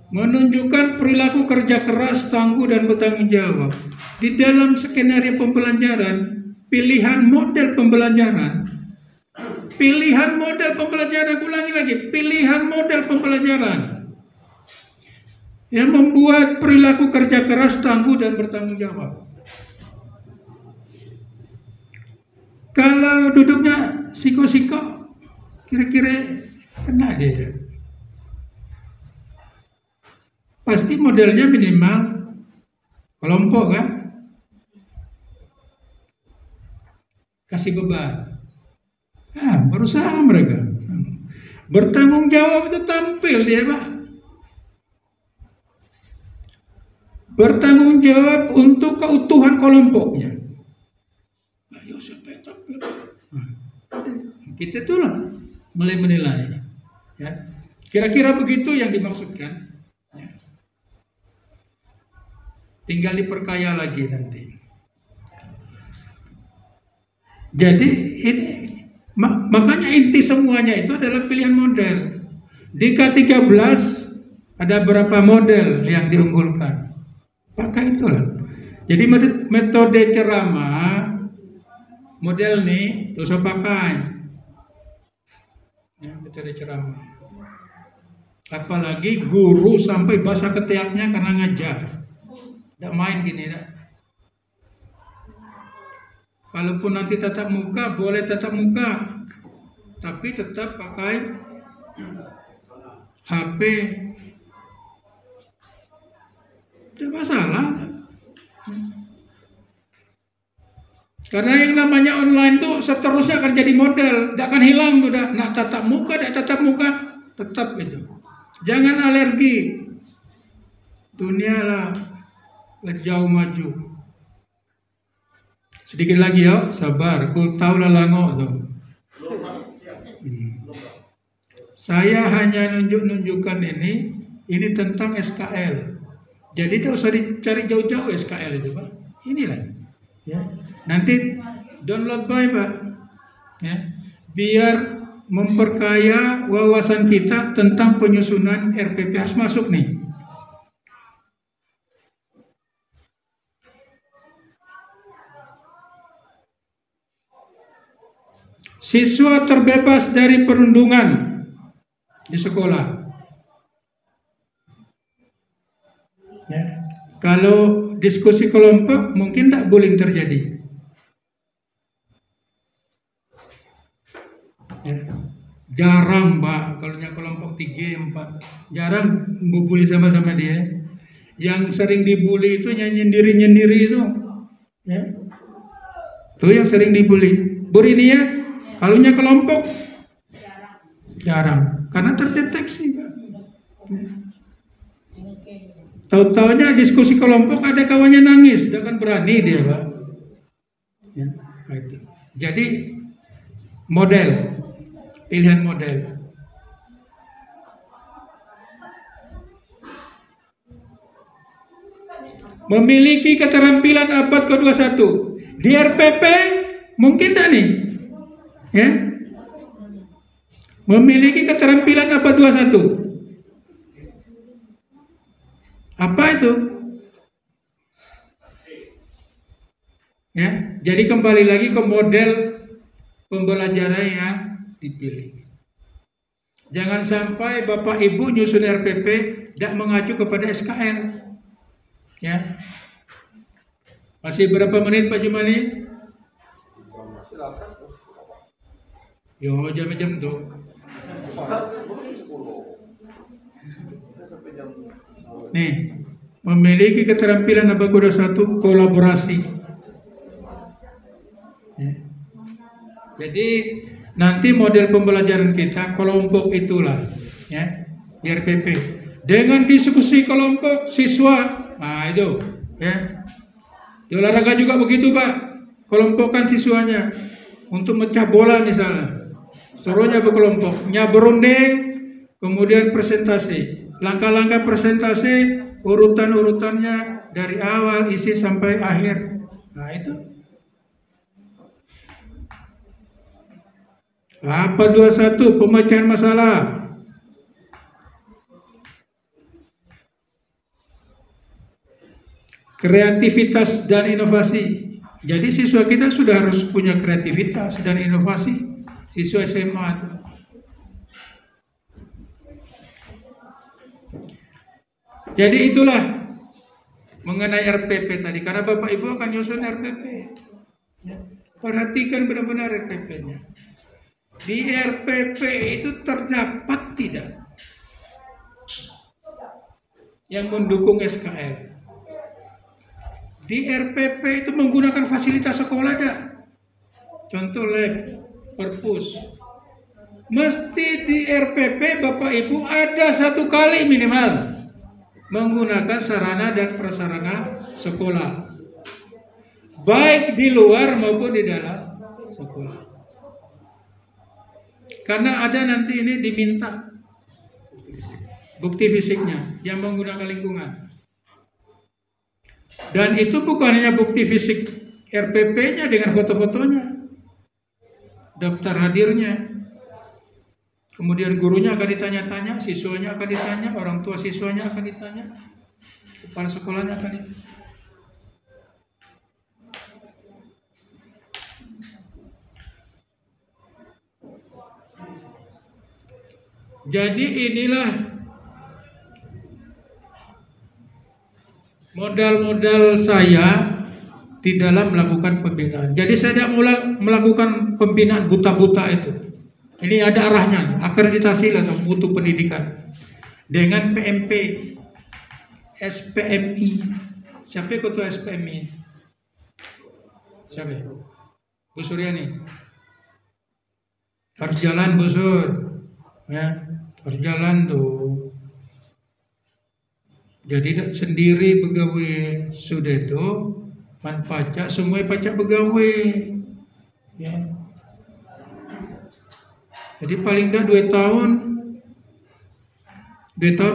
Menunjukkan perilaku kerja keras, tangguh dan bertanggung jawab. Di dalam skenario pembelajaran, pilihan model pembelajaran, ulangi lagi, pilihan model pembelajaran yang membuat perilaku kerja keras, tangguh dan bertanggung jawab. Kalau duduknya siko-siko, kira-kira kena dia. Pasti modelnya minimal kelompok kan, kasih beban. Berusaha mereka bertanggung jawab, itu tampil dia, Pak. Bertanggung jawab untuk keutuhan kelompoknya. Ayo siapa yang tampil? Kita tuh lah mulai menilai. Ya. Kira-kira begitu yang dimaksudkan. Tinggal diperkaya lagi nanti. Jadi ini makanya inti semuanya itu adalah pilihan model. Di K13 ada berapa model yang diunggulkan. Pakai itulah. Jadi metode ceramah model nih usah pakai. Ya, metode ceramah. Apalagi guru sampai basah ketiaknya karena ngajar. Tidak main gini, dah. Kalaupun nanti tatap muka, boleh tatap muka, tapi tetap pakai HP. Tidak masalah. Karena yang namanya online tuh seterusnya akan jadi model, tidak akan hilang tuh, dah. Nak tatap muka, tidak tatap muka, tetap itu. Jangan alergi. Dunia lah jauh maju. Sedikit lagi ya, sabar. Kul tahu lah langok tuh. Saya hanya nunjukkan ini tentang SKL. Jadi tidak usah dicari jauh-jauh SKL itu, Pak. Inilah. Ya. Nanti download by, Pak. Ya. Biar memperkaya wawasan kita tentang penyusunan RPP harus masuk nih. Siswa terbebas dari perundungan di sekolah. Ya. Kalau diskusi kelompok mungkin tak bullying terjadi. Ya. Jarang, Pak, kalau kelompok 3, 4, jarang membuli sama-sama dia. Yang sering dibully itu nyendiri-nyendiri itu. Ya. Itu yang sering dibully. Burinia kalunya kelompok jarang, karena terdeteksi, Pak. Tahu-taunya diskusi kelompok ada kawannya nangis, tidak akan berani dia, Pak. Ya, jadi model, pilihan model. Memiliki keterampilan abad ke-21 di RPP mungkin tak nih? Ya, memiliki keterampilan abad 21. Apa itu? Ya, jadi kembali lagi ke model pembelajaran yang dipilih. Jangan sampai Bapak Ibu nyusun RPP tidak mengacu kepada SKL. Ya. Masih berapa menit Pak Jumani? Silakan. Yo, jam-jam tuh. Nih, memiliki keterampilan apa kuda satu? Kolaborasi. Ya. Jadi nanti model pembelajaran kita kelompok itulah, ya, RPP. Dengan diskusi kelompok siswa, nah itu, ya. Di olahraga juga begitu Pak, kelompokkan siswanya untuk mecah bola misalnya, suruhnya berkelompoknya berunding, kemudian presentasi, langkah-langkah presentasi, urutan-urutannya dari awal isi sampai akhir, nah itu. Apa 21 pemecahan masalah. Kreativitas dan inovasi. Jadi siswa kita sudah harus punya kreativitas dan inovasi. Siswa SMA. Jadi itulah mengenai RPP tadi. Karena Bapak Ibu akan nyusun RPP. Perhatikan benar-benar RPP-nya. Di RPP itu terdapat tidak yang mendukung SKL. Di RPP itu menggunakan fasilitas sekolah ada. Contoh lab, perpus. Mesti di RPP Bapak Ibu ada satu kali minimal menggunakan sarana dan prasarana sekolah. Baik di luar maupun di dalam sekolah. Karena ada nanti ini diminta bukti fisiknya yang menggunakan lingkungan. Dan itu bukan hanya bukti fisik RPP-nya dengan foto-fotonya, daftar hadirnya. Kemudian gurunya akan ditanya-tanya, siswanya akan ditanya, orang tua siswanya akan ditanya, kepala sekolahnya akan ditanya. Jadi inilah modal-modal saya di dalam melakukan pembinaan. Jadi saya tidak melakukan pembinaan buta-buta itu. Ini ada arahnya, akreditasi lah untuk pendidikan. Dengan PMP, SPMI. Siapa ketua SPMI? Siapa? Bu Suryani. Harus jalan Bu Sur. Ya. Harus jalan tuh. Jadi tidak sendiri pegawai sudah itu pan pajak semua pajak pegawai, ya. Jadi paling tidak 2 tahun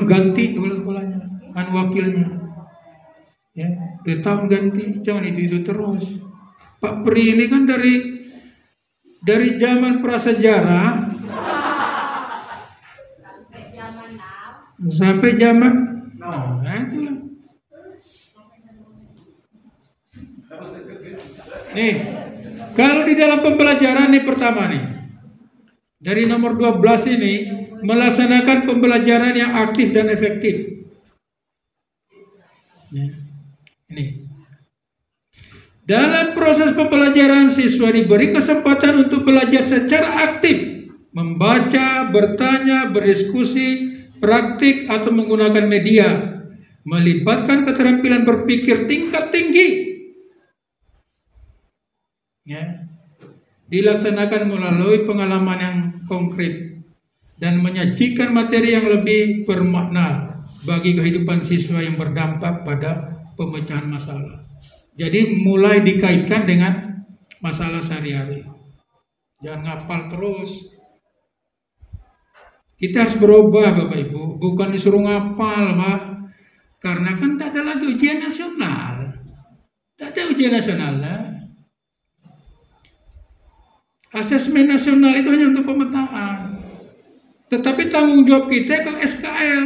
ganti sekolahnya, an wakilnya, ya. 2 tahun ganti, jangan itu terus. Pak Pri ini kan dari zaman prasejarah sampai zaman nah itulah. Nih, kalau di dalam pembelajaran nih pertama nih, dari nomor 12 ini melaksanakan pembelajaran yang aktif dan efektif. Ya. Ini. Dalam proses pembelajaran siswa diberi kesempatan untuk belajar secara aktif, membaca, bertanya, berdiskusi, praktik atau menggunakan media, melibatkan keterampilan berpikir tingkat tinggi. Ya. Dilaksanakan melalui pengalaman yang konkret dan menyajikan materi yang lebih bermakna bagi kehidupan siswa yang berdampak pada pemecahan masalah. Jadi mulai dikaitkan dengan masalah sehari-hari. Jangan ngapal terus. Kita harus berubah Bapak Ibu, bukan disuruh ngapal Pak. Karena kan tidak ada lagi ujian nasional. Tidak ada ujian nasional lah. Asesmen nasional itu hanya untuk pemetaan. Tetapi tanggung jawab kita ke SKL.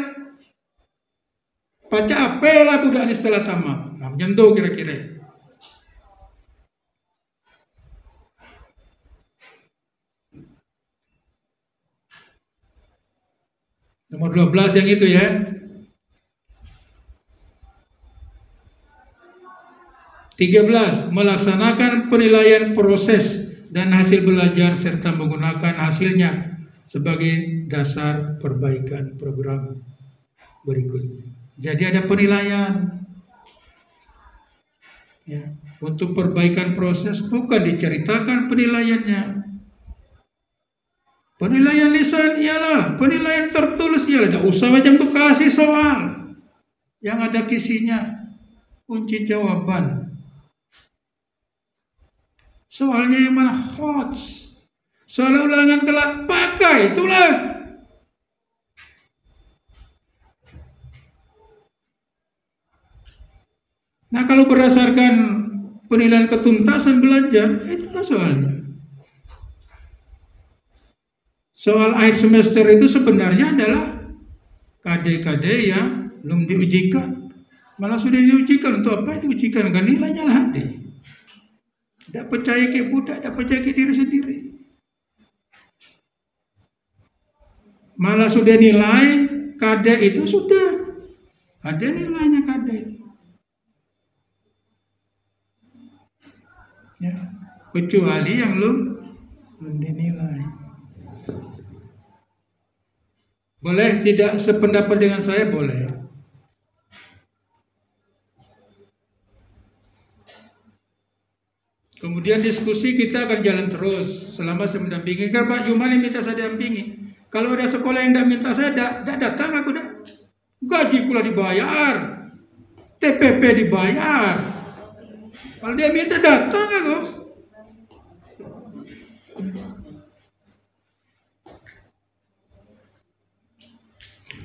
Baca apa lah budak ini setelah tamat. Nah, macam itu kira-kira. Nomor 12 yang itu ya. 13. Melaksanakan penilaian proses dan hasil belajar serta menggunakan hasilnya sebagai dasar perbaikan program berikutnya. Jadi ada penilaian ya, untuk perbaikan proses, bukan diceritakan penilaiannya. Penilaian lisan ialah penilaian tertulis ialah, tidak usah macam itu kasih soal yang ada kisinya, kunci jawaban. Soalnya yang mana hot, soal ulangan kelak pakai itulah. Nah kalau berdasarkan penilaian ketuntasan belajar, itulah soalnya. Soal akhir semester itu sebenarnya adalah KD-KD yang belum diujikan, malah sudah diujikan. Untuk apa diujikan? Kan nilainya lah hati. Tidak percaya ke budak, tidak percaya ke diri sendiri. Malah sudah nilai KD itu sudah ada nilainya KD itu. Ya, kecuali yang belum dinilai. Boleh tidak sependapat dengan saya? Boleh. Kemudian diskusi kita akan jalan terus selama saya mendampingi. Kan Pak Jumali minta saya dampingi. Kalau ada sekolah yang tidak minta saya, tidak datang aku dah. Gaji pula dibayar, TPP dibayar. Kalau dia minta datang aku.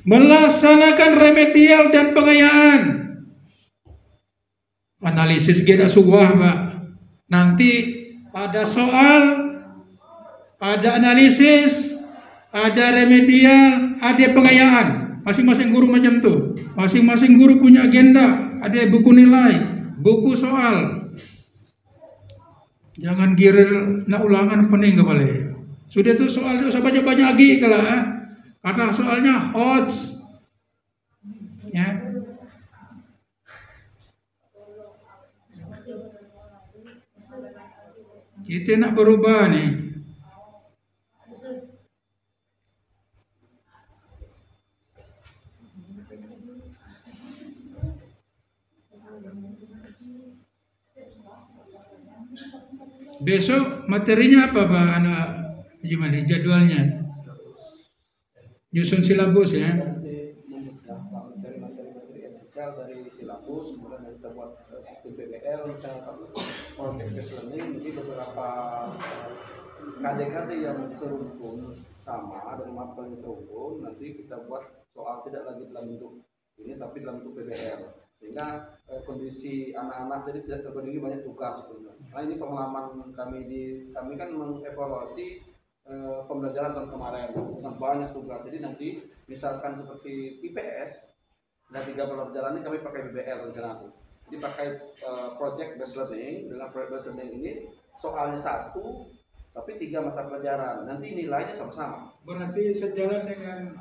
Melaksanakan remedial dan pengayaan. Analisis kita suah Pak. Nanti ada soal, ada analisis, ada remedial, ada pengayaan. Masing-masing guru macam tuh. Masing-masing guru punya agenda. Ada buku nilai, buku soal. Jangan kira nak ulangan pening kepala. Sudah tuh soal itu saya baca-baca lagi kalau karena soalnya hot. Ya. Kita nak berubah nih. Besok materinya apa Pak anak gimana jadwalnya? Nyusun silabus ya. Mencari materi-materi esensial dari silabus, kemudian kita buat sistem PBL, project based learning, jadi beberapa KD-KD yang serumpun sama dan materi serumpun, nanti kita buat soal tidak lagi dalam bentuk ini tapi dalam bentuk PBL. Sehingga kondisi anak-anak jadi tidak terbagi banyak tugas sebenarnya. Nah ini pengalaman kami kan mengevaluasi pembelajaran tahun kemarin dengan banyak tugas. Jadi nanti misalkan seperti IPS dan 3 pelajaran ini kami pakai BBL rencana. Jadi pakai project based learning. Dengan project based learning ini soalnya 1 tapi 3 mata pelajaran. Nanti nilainya sama-sama. Berarti sejalan dengan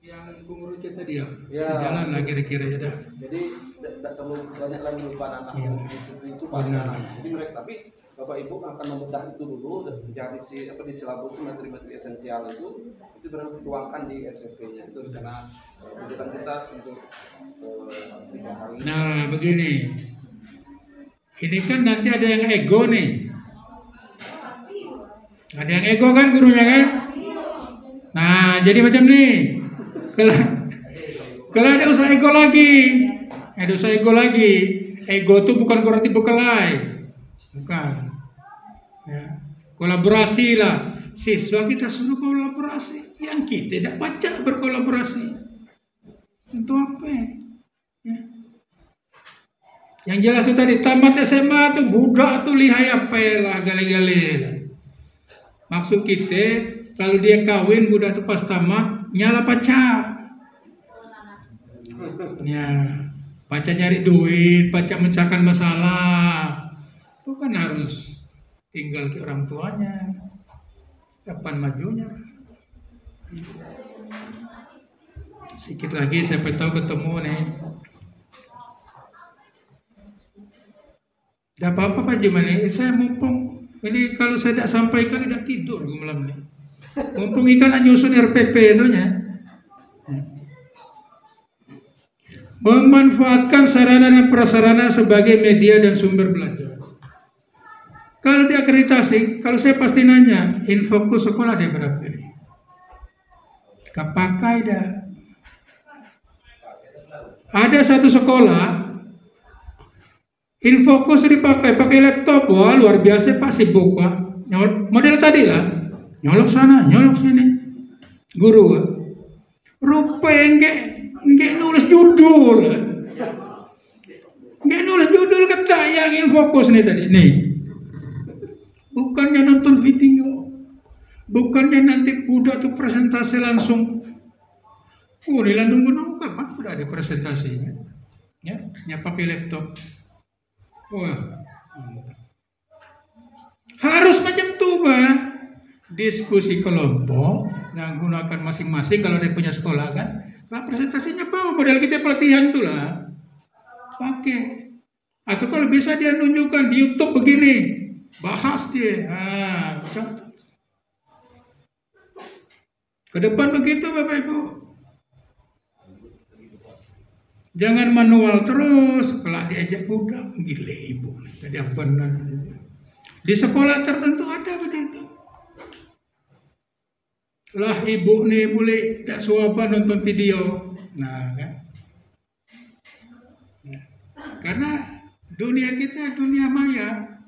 yang pengurus tadi ya? Ya, sejalan lah kira-kira ya dah. Jadi tidak terlalu banyak lagi lupa anak Ya. itu pelajaran. Jadi mereka tapi Bapak Ibu akan membedah itu dulu dan mencari di silabus materi-materi esensial itu benar dituangkan di SPP-nya. Itu rencana kegiatan kita untuk 3 hari. Nah begini, ini kan nanti ada yang ego nih. Ada yang ego kan gurunya kan? Nah jadi macam nih. Kalau ada usaha ego lagi, ego itu bukan berarti berkelahi, bukan. Ya. Kolaborasi lah, siswa kita suruh kolaborasi, yang kita tidak baca berkolaborasi. Untuk apa? Ya. Yang jelas itu tadi tamat SMA tuh budak tuh lihai apa lah gali-gali. Maksud kita kalau dia kawin budak tuh pas tamat nyala pacar. Ya, pacar nyari duit, pacar mencahkan masalah. Itu kan harus tinggal ke orang tuanya. Kapan majunya? Sedikit lagi siapa tahu ketemu nih. Tidak apa-apa Pak Juman nih, saya mumpung ini kalau saya tidak sampaikan tidak tidur malam ini. Mumpung ikan nyusun RPP itu ya. Memanfaatkan sarana dan prasarana sebagai media dan sumber belajar. Kalau diakreditasi, kalau saya pasti nanya, infokus sekolah ada berapa ini? Kepakai dah. Ada satu sekolah Infokus dipakai, pakai laptop, wah luar biasa Pak, sibuk Pak. Model tadi lah, nyolok sana, nyolok sini. Guru, rupanya nggak nulis judul, kata yang Infokus nih tadi, nih. Bukannya nonton video, bukannya nanti budak tuh presentasi langsung. Oh, di Landung Gunung kapan udah ada presentasinya? Ya pakai laptop. Wah, harus macam tuh Pak. Diskusi kelompok, yang gunakan masing-masing kalau dia punya sekolah kan. Kalau presentasinya apa? Model kita pelatihan tuh lah. Pakai. Atau kalau bisa dia nunjukkan di YouTube begini, bahas dia. Contoh. Ke depan begitu Bapak Ibu. Jangan manual terus, kalau diajak budak, gila ibu. Jadi apa di sekolah tertentu ada begitu. Lah ibu nih boleh tak suapa nonton video. Nah kan. Karena dunia kita dunia maya.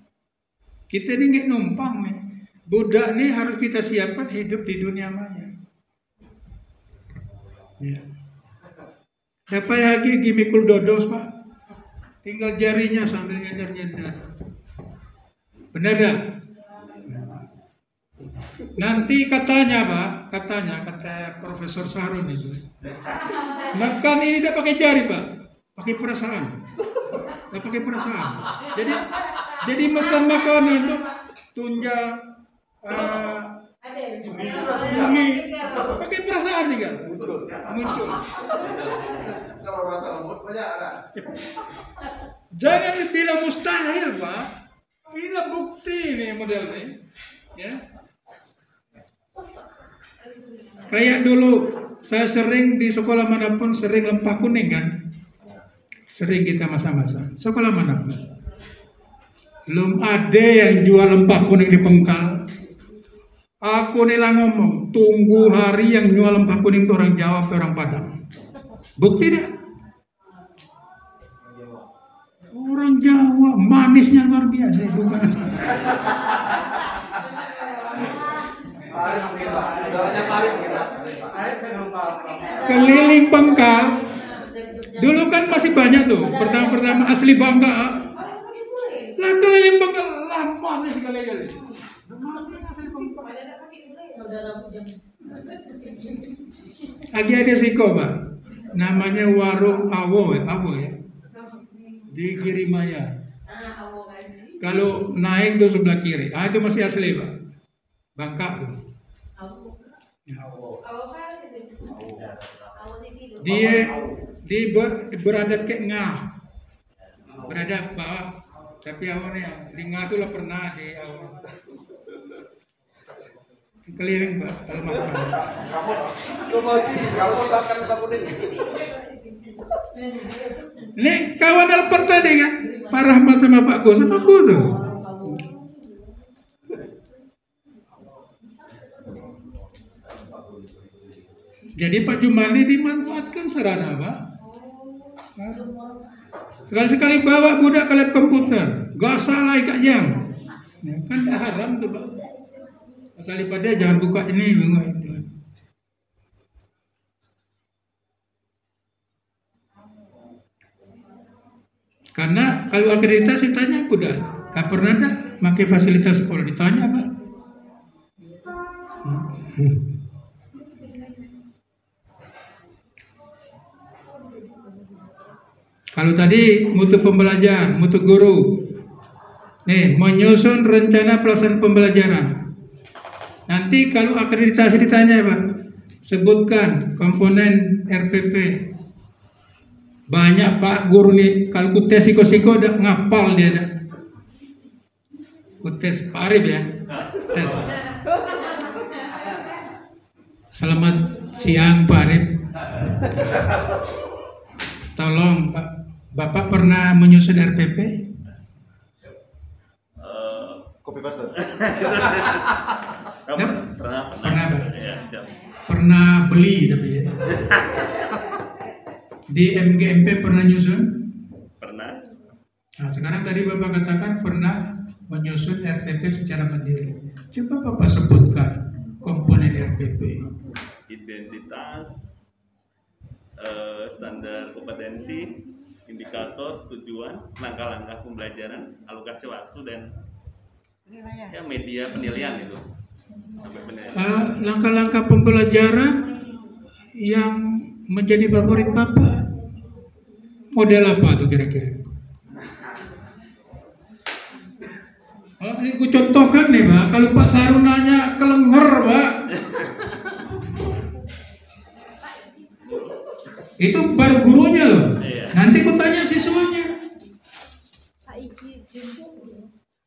Kita ini nggak numpang nih. Budak nih harus kita siapkan hidup di dunia maya. Ya. Dapat lagi gimikul dodos Pak, tinggal jarinya sambil nyender-nyender. Benar gak? Nanti katanya Pak, kata Profesor Sarun itu, makan ini tidak pakai jari Pak, pakai perasaan, tidak pakai perasaan. Jadi pesan makanan itu tunjang, bumi, pakai perasaan nih kan, muncul. Kalau bahasa lembut banyak lah. Jangan dibilang mustahil Pak. Inilah bukti nih model ini. Ya. Kayak dulu saya sering di sekolah manapun sering lempah kuning kan. Sering kita masa-masa. Sekolah manapun. Belum ada yang jual lempah kuning di Pengkal. Aku nih lah ngomong, tunggu hari yang jual lempah kuning itu orang Jawa atau orang Padang. Bukti dia. Orang Jawa manisnya luar biasa, bukan? Keliling Pengkal. Dulu kan masih banyak tuh. Pertama asli bangga. Lah keliling Pengkal lah manis kali-kali. Lagi ada siko Pak. Namanya warung Awo ya. Di Girimaya. Kalau naik tuh sebelah kiri. Itu masih asli Pak. Bangka tuh. Dia beradab kayak ngah. Beradab Pak. Tapi awalnya di ngah tuh lah pernah di awal. Keliling Pak. Kalau makan. Ini kawan telepon tadi kan, Pak Rahmat sama Pak Gus, sama aku tuh. Jadi Pak Jumali dimanfaatkan sarana Pak. Sekali-sekali bawa budak ke lab komputer, gak salah ikat jam. Ya, kan dah haram tuh Pak. Asal pada jangan buka ini, buka itu. Karena kalau akreditasi tanya aku dah, gak pernah dah pakai fasilitas sekolah ditanya Pak. Kalau tadi mutu pembelajaran, mutu guru, nih menyusun rencana pelaksanaan pembelajaran. Nanti kalau akreditasi ditanya Pak, Sebutkan komponen RPP. Banyak Pak guru nih, kalau ku tes siko-siko udah ngapal dia dah. Ku tes Pak Arif ya. Tes. Selamat siang Pak Arif. Tolong Pak, Bapak pernah menyusun RPP? Kopi paste. Pernah Pak. Ya, siap. Pernah beli tapi ya. Di MGMP pernah nyusun? Pernah. Nah, sekarang tadi Bapak katakan pernah menyusun RPP secara mandiri. Coba Bapak sebutkan komponen RPP. Identitas, standar kompetensi, indikator, tujuan, langkah-langkah pembelajaran, alokasi waktu, dan ya media penilaian itu. Sampai penilaian. Langkah-langkah pembelajaran yang menjadi favorit Bapak, model apa tuh kira-kira? Ini aku contohkan nih Pak, kalau Pak Sarun nanya kelenger Pak, itu baru gurunya loh. Iya. Nanti aku tanya siswanya.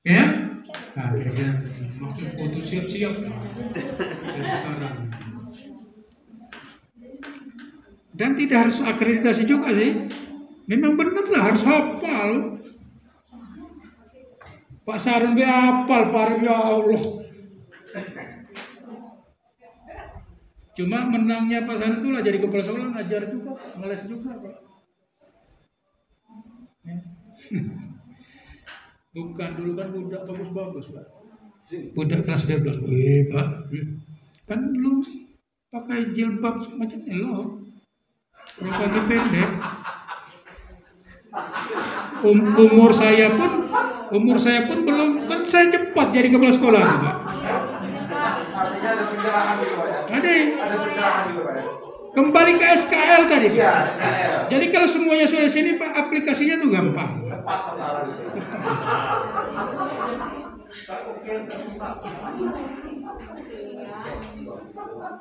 Ya? Nah, kira-kira maksud foto siap-siap lah. Dari sekarang. Dan tidak harus akreditasi juga sih. Memang benar lah, harus hafal. Pak Sarun dia hafal, Pak Arif, ya Allah. Cuma menangnya Pak Sarun itulah jadi kepala sekolah, ngajar juga, ngeles juga Pak. Ya. Bukan, dulu kan budak bagus-bagus Pak. Budak kelas 12. Pak. Kan lu pakai jilbab macam elok. Kalau pakai pendek, umur saya pun belum, kan saya cepat jadi kepala sekolah nih, Pak. Artinya ada pencerahan gitu Pak ya? Ada pencerahan gitu Pak ya? Kembali ke SKL tadi. Iya, SKL. Jadi kalau semuanya sudah sini Pak, aplikasinya tuh gampang. Tepat sasaran gitu.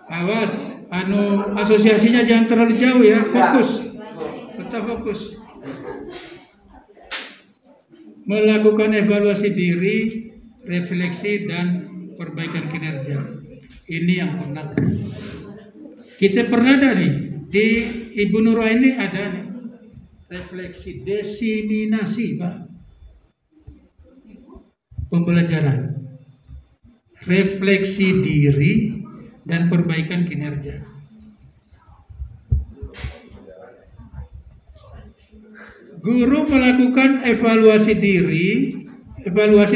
Awas, asosiasinya jangan terlalu jauh ya, fokus. Tetap fokus. Melakukan evaluasi diri, refleksi dan perbaikan kinerja. Ini yang pernah. Kita pernah ada nih di Ibu Nurah ini ada nih refleksi, diseminasi Pak. Pembelajaran, refleksi diri dan perbaikan kinerja. Guru melakukan evaluasi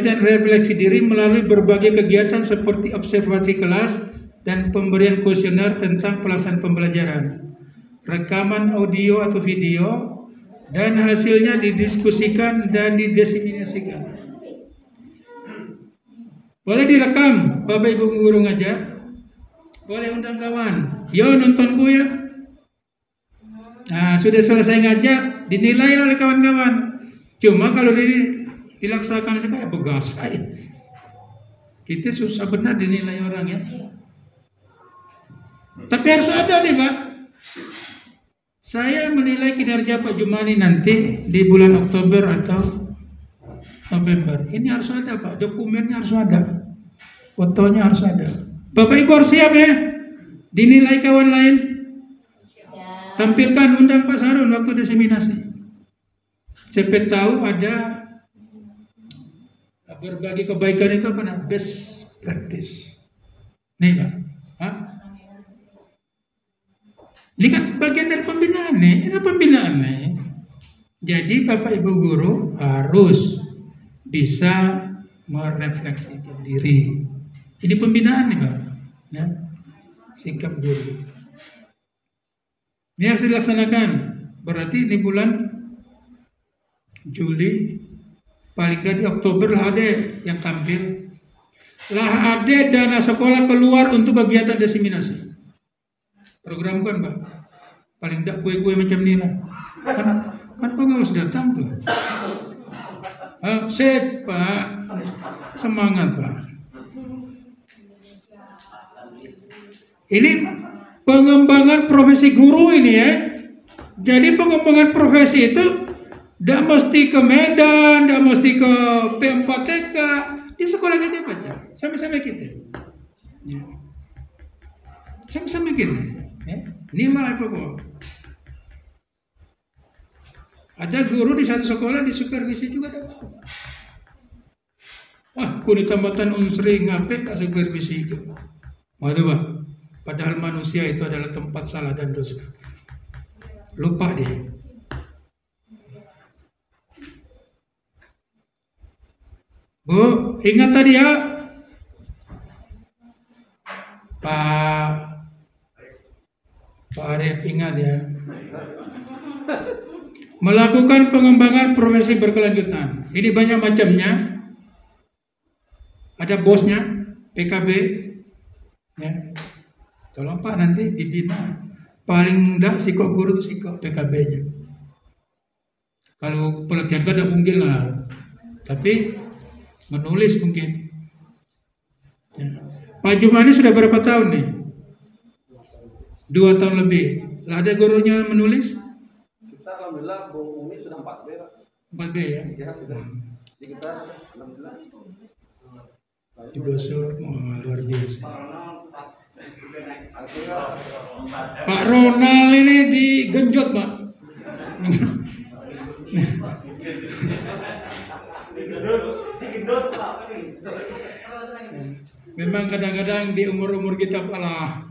dan refleksi diri melalui berbagai kegiatan seperti observasi kelas dan pemberian kuesioner tentang pelaksanaan pembelajaran, rekaman audio atau video, dan hasilnya didiskusikan dan didiseminasikan. Boleh direkam, Bapak Ibu guru ngajar. Boleh undang kawan, yo nontonku ya. Nah, sudah selesai ngajar, dinilai oleh kawan-kawan. Cuma kalau dilaksanakan kayak begasai, kita susah benar dinilai orang ya. Tapi harus ada nih Pak. Saya menilai kinerja Pak Jumani nanti di bulan Oktober atau November. Ini harus ada Pak, dokumennya harus ada, fotonya harus ada. Bapak Ibu harus siap ya, dinilai kawan lain. Tampilkan, undang Pak Sarun waktu diseminasi. Siapa tahu ada berbagi kebaikan itu apa namanya? Best practice. Nih Pak, hah? Ini kan bagian dari pembinaan nih, ini pembinaan nih. Jadi Bapak Ibu guru harus bisa merefleksi diri. Ini pembinaan nih Pak, ya. Sikap guru. Ini harus dilaksanakan. Berarti di bulan Juli, paling tidak di Oktober lah ada yang tampil. Lah ada dana sekolah keluar untuk kegiatan diseminasi. Program kan Pak, paling tidak kue-kue macam ini lah. Kan pengawas datang tuh. Sip Pak, semangat Pak. Ini pengembangan profesi guru ini ya. Jadi pengembangan profesi itu tidak mesti ke Medan, tidak mesti ke P4TK, di sekolah kita baca, sama-sama kita. Ya. Sama-sama kita. Ya. Nilai pokok. Ada guru di satu sekolah di supervisi juga ada. Wah, ku di tambatan unsri ngapain kak supervisi itu? Waduh Pak, padahal manusia itu adalah tempat salah dan dosa. Lupa dia. Bu, ingat tadi ya, Pak Arif, ingat ya. Melakukan pengembangan profesi berkelanjutan. Ini banyak macamnya. Ada bosnya, PKB. Ya. Tolong Pak nanti dibina. Paling enggak psikok guru itu psikok PKB-nya. Kalau pelatihan kan tidak mungkin lah. Tapi menulis mungkin. Ya. Pak Jumani sudah berapa tahun nih? 2 tahun lebih. Lah ada gurunya menulis? Kita alhamdulillah Bu Umi sudah 4B. 4B ya? Ya, sudah. Jadi kita alhamdulillah. Di Bosor, luar biasa. Pak Ronald ini digenjot Pak. Memang kadang-kadang di umur-umur kita pala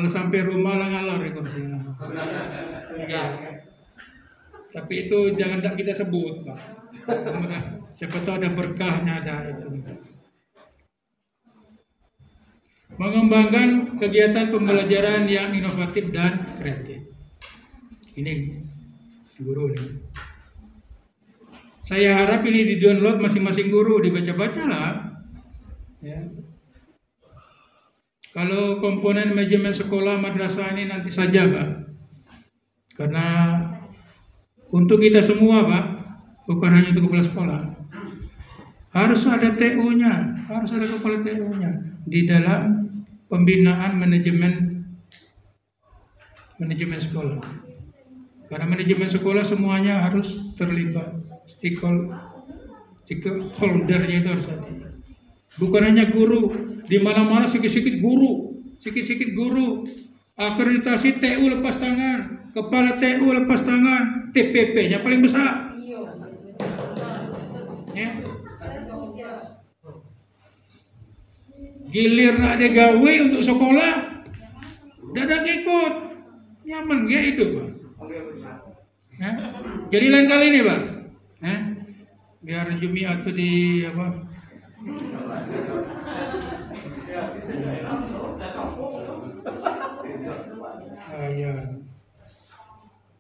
sampai rumah lah ngalor ya kursinya. Ya. Tapi itu jangan tak kita sebut Pak. Siapa tahu ada berkahnya ada itu. Mengembangkan kegiatan pembelajaran yang inovatif dan kreatif. Ini guru nih. Saya harap ini di-download masing-masing guru, dibaca-baca lah. Ya. Kalau komponen manajemen sekolah madrasah ini nanti saja Pak. Karena untuk kita semua Pak, bukan hanya untuk kepala sekolah. Harus ada TU-nya, harus ada kepala TU-nya di dalam pembinaan manajemen sekolah. Karena manajemen sekolah semuanya harus terlibat, stakeholder-nya itu harus ada. Bukan hanya guru, di mana-mana sikit-sikit guru, akreditasi TU lepas tangan, kepala TU lepas tangan, TPP-nya paling besar. Ya. Gilir nak ada gawe untuk sekolah, dadak ikut, nyaman dia hidup Pak. Ya. Jadi lain kali ini Pak, ya. Biar Jumiat itu di apa? Ya.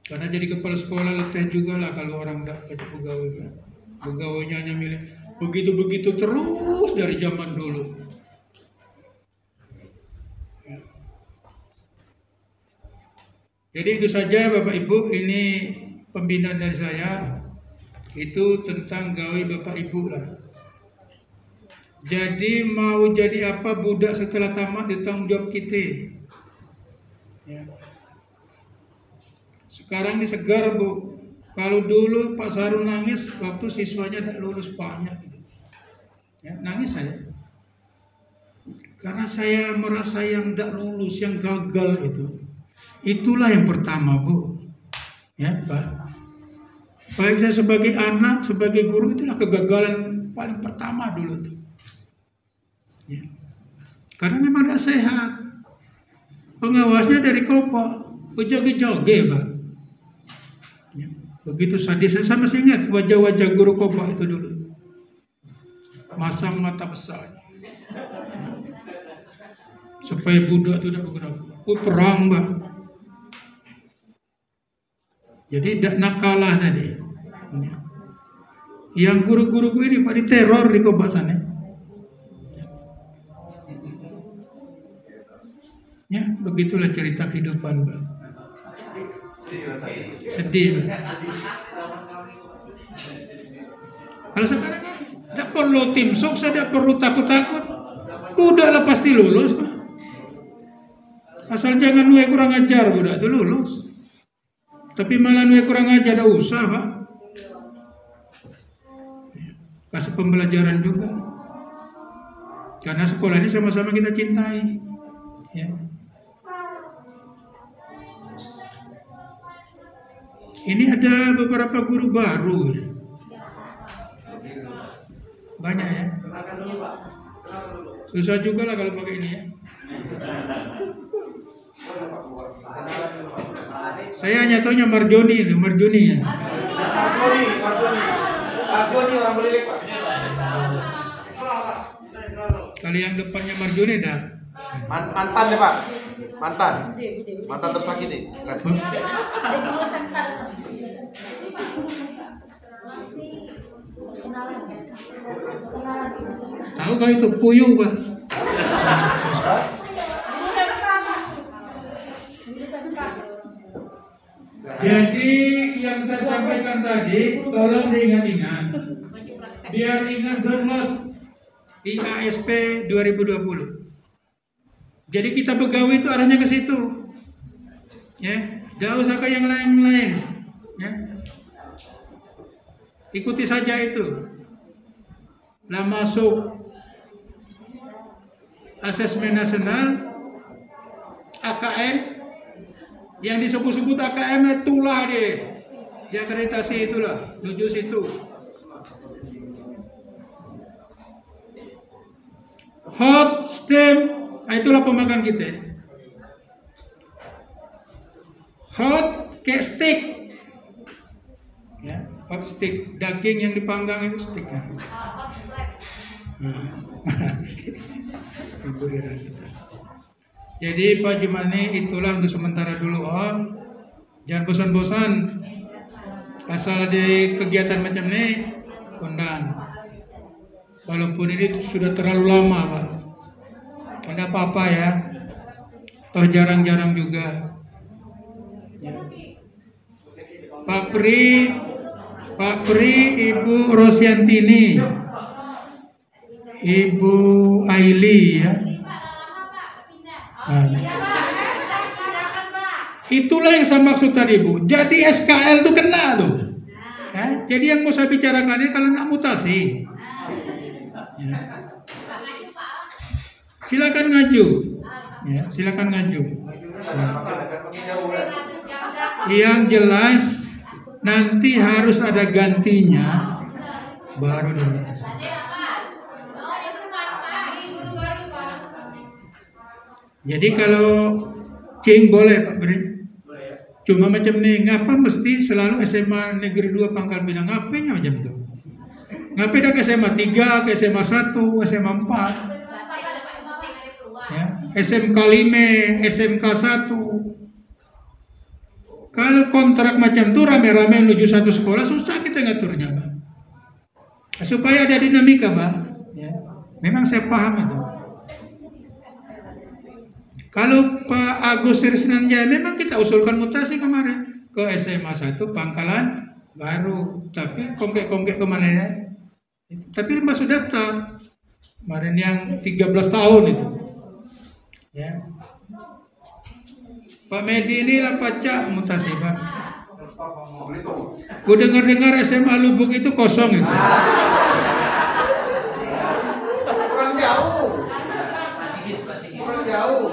Karena jadi kepala sekolah letih juga lah kalau orang tak baca pegawai kan. Pegawainya hanya milih begitu terus dari zaman dulu. Jadi itu saja Bapak Ibu, ini pembinaan dari saya itu tentang gawe Bapak Ibu lah. Jadi mau jadi apa budak setelah tamat ditanggung jawab kita. Ya. Sekarang ini segar Bu. Kalau dulu Pak Saru nangis waktu siswanya tak lulus banyak gitu. Ya, nangis saya. Karena saya merasa yang tak lulus, yang gagal itu. Itulah yang pertama Bu. Ya Pak. Baik saya sebagai anak, sebagai guru, itulah kegagalan paling pertama dulu tuh. Ya. Karena memang tidak sehat. Pengawasnya dari Kopok, joget-joget Pak. Ya. Begitu sadis. Saya masih ingat wajah-wajah guru Kopok itu dulu. Masang mata besar. Supaya budak itu tidak bergerak. Perang Pak. Jadi tidak nak kalah tadi. Yang guru-guru ini Pak diteror di Kopok sana. Ya, begitulah cerita kehidupan Pak. Sedih Pak. Kalau sekarang kan tidak perlu tim sukses, tidak perlu takut-takut. Udahlah pasti lulus Pak. Asal jangan nuwe kurang ajar budak itu lulus. Tapi malah nuwe kurang ajar ada usah, Pak. Kasih pembelajaran juga. Karena sekolah ini sama-sama kita cintai. Ya. Ini ada beberapa guru baru. Ya. Banyak ya. Susah juga lah kalau pakai ini ya. Saya hanya tahunya Marjoni itu, Marjoni ya. Marjoni orang Belilik, Pak. Kalau yang depannya Marjoni dah. Mantan ya, Pak. Mantan tersakiti. Tahu kalau itu puyuh, Pak. Jadi yang saya sampaikan tadi, tolong diingat-ingat. Biar ingat download IASP 2020. Jadi kita pegawai itu arahnya ke situ. Ya, tidak usah ke yang lain-lain. Ya. Ikuti saja itu. Lah masuk asesmen nasional AKM yang disebut-sebut AKM itulah deh. Di akreditasi itulah, menuju situ. Hot steam, itulah pemakan kita. Hot kayak steak. Ya, hot steak, daging yang dipanggang itu steak kan. Ibu Ira kita. Jadi Pak Jumani itulah untuk sementara dulu. Jangan bosan-bosan. Asal ada kegiatan macam ini, undang. Walaupun ini sudah terlalu lama, Pak. Tidak apa-apa ya. Toh jarang-jarang juga. Ya. Pak Pri, Ibu Rosiantini, Ibu Aili ya. Itulah yang saya maksud tadi, Bu. Jadi SKL itu kena tuh. Ya, jadi yang mau saya bicarakan ini kalau nak mutasi. Ya. Silakan ngaju. Ya, silakan ngaju. Ya. Yang jelas nanti harus ada gantinya baru dimutasi. Jadi kalau cing boleh Pak Beri. Cuma macam ni, ngapa mesti selalu SMA Negeri 2 Pangkal Pinang? Ngapanya macam tu? Ngapa dah ke SMA 3, ke SMA 1, SMA 4? Ya, SMK 5, SMK 1. Kalau kontrak macam tu rame-rame menuju satu sekolah, susah kita ngaturnya, Pak. Supaya ada dinamika, Pak. Ya. Memang saya paham itu. Kalau Pak Agus Srisnanjaya memang kita usulkan mutasi kemarin ke SMA 1 Pangkalan Baru, tapi kongkek-kongkek kemana ya? Tapi masuk daftar kemarin yang 13 tahun itu. Ya. Pak Medi ini lah pacak mutasi, Pak. Ku dengar-dengar SMA Lubuk itu kosong itu. Kurang jauh. Kurang jauh.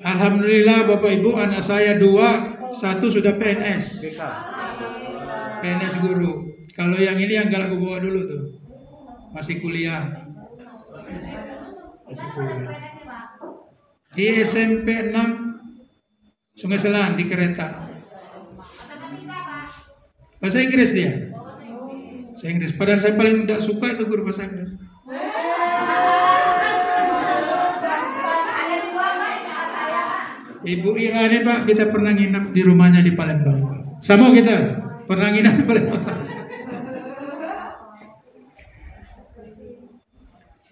Alhamdulillah Bapak Ibu, anak saya 2, 1 sudah PNS. PNS guru. Kalau yang ini yang galak gue bawa dulu tuh, masih kuliah. Di SMP 6 Sungai Selan di Kereta. Bahasa Inggris dia. Bahasa Inggris. Padahal saya paling tidak suka itu guru bahasa Inggris. Ibu Ira ini Pak, kita pernah nginap di rumahnya di Palembang. Sama kita pernah nginap di Palembang.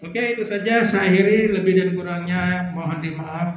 Oke, itu saja. Saya akhiri, lebih dan kurangnya mohon dimaaf.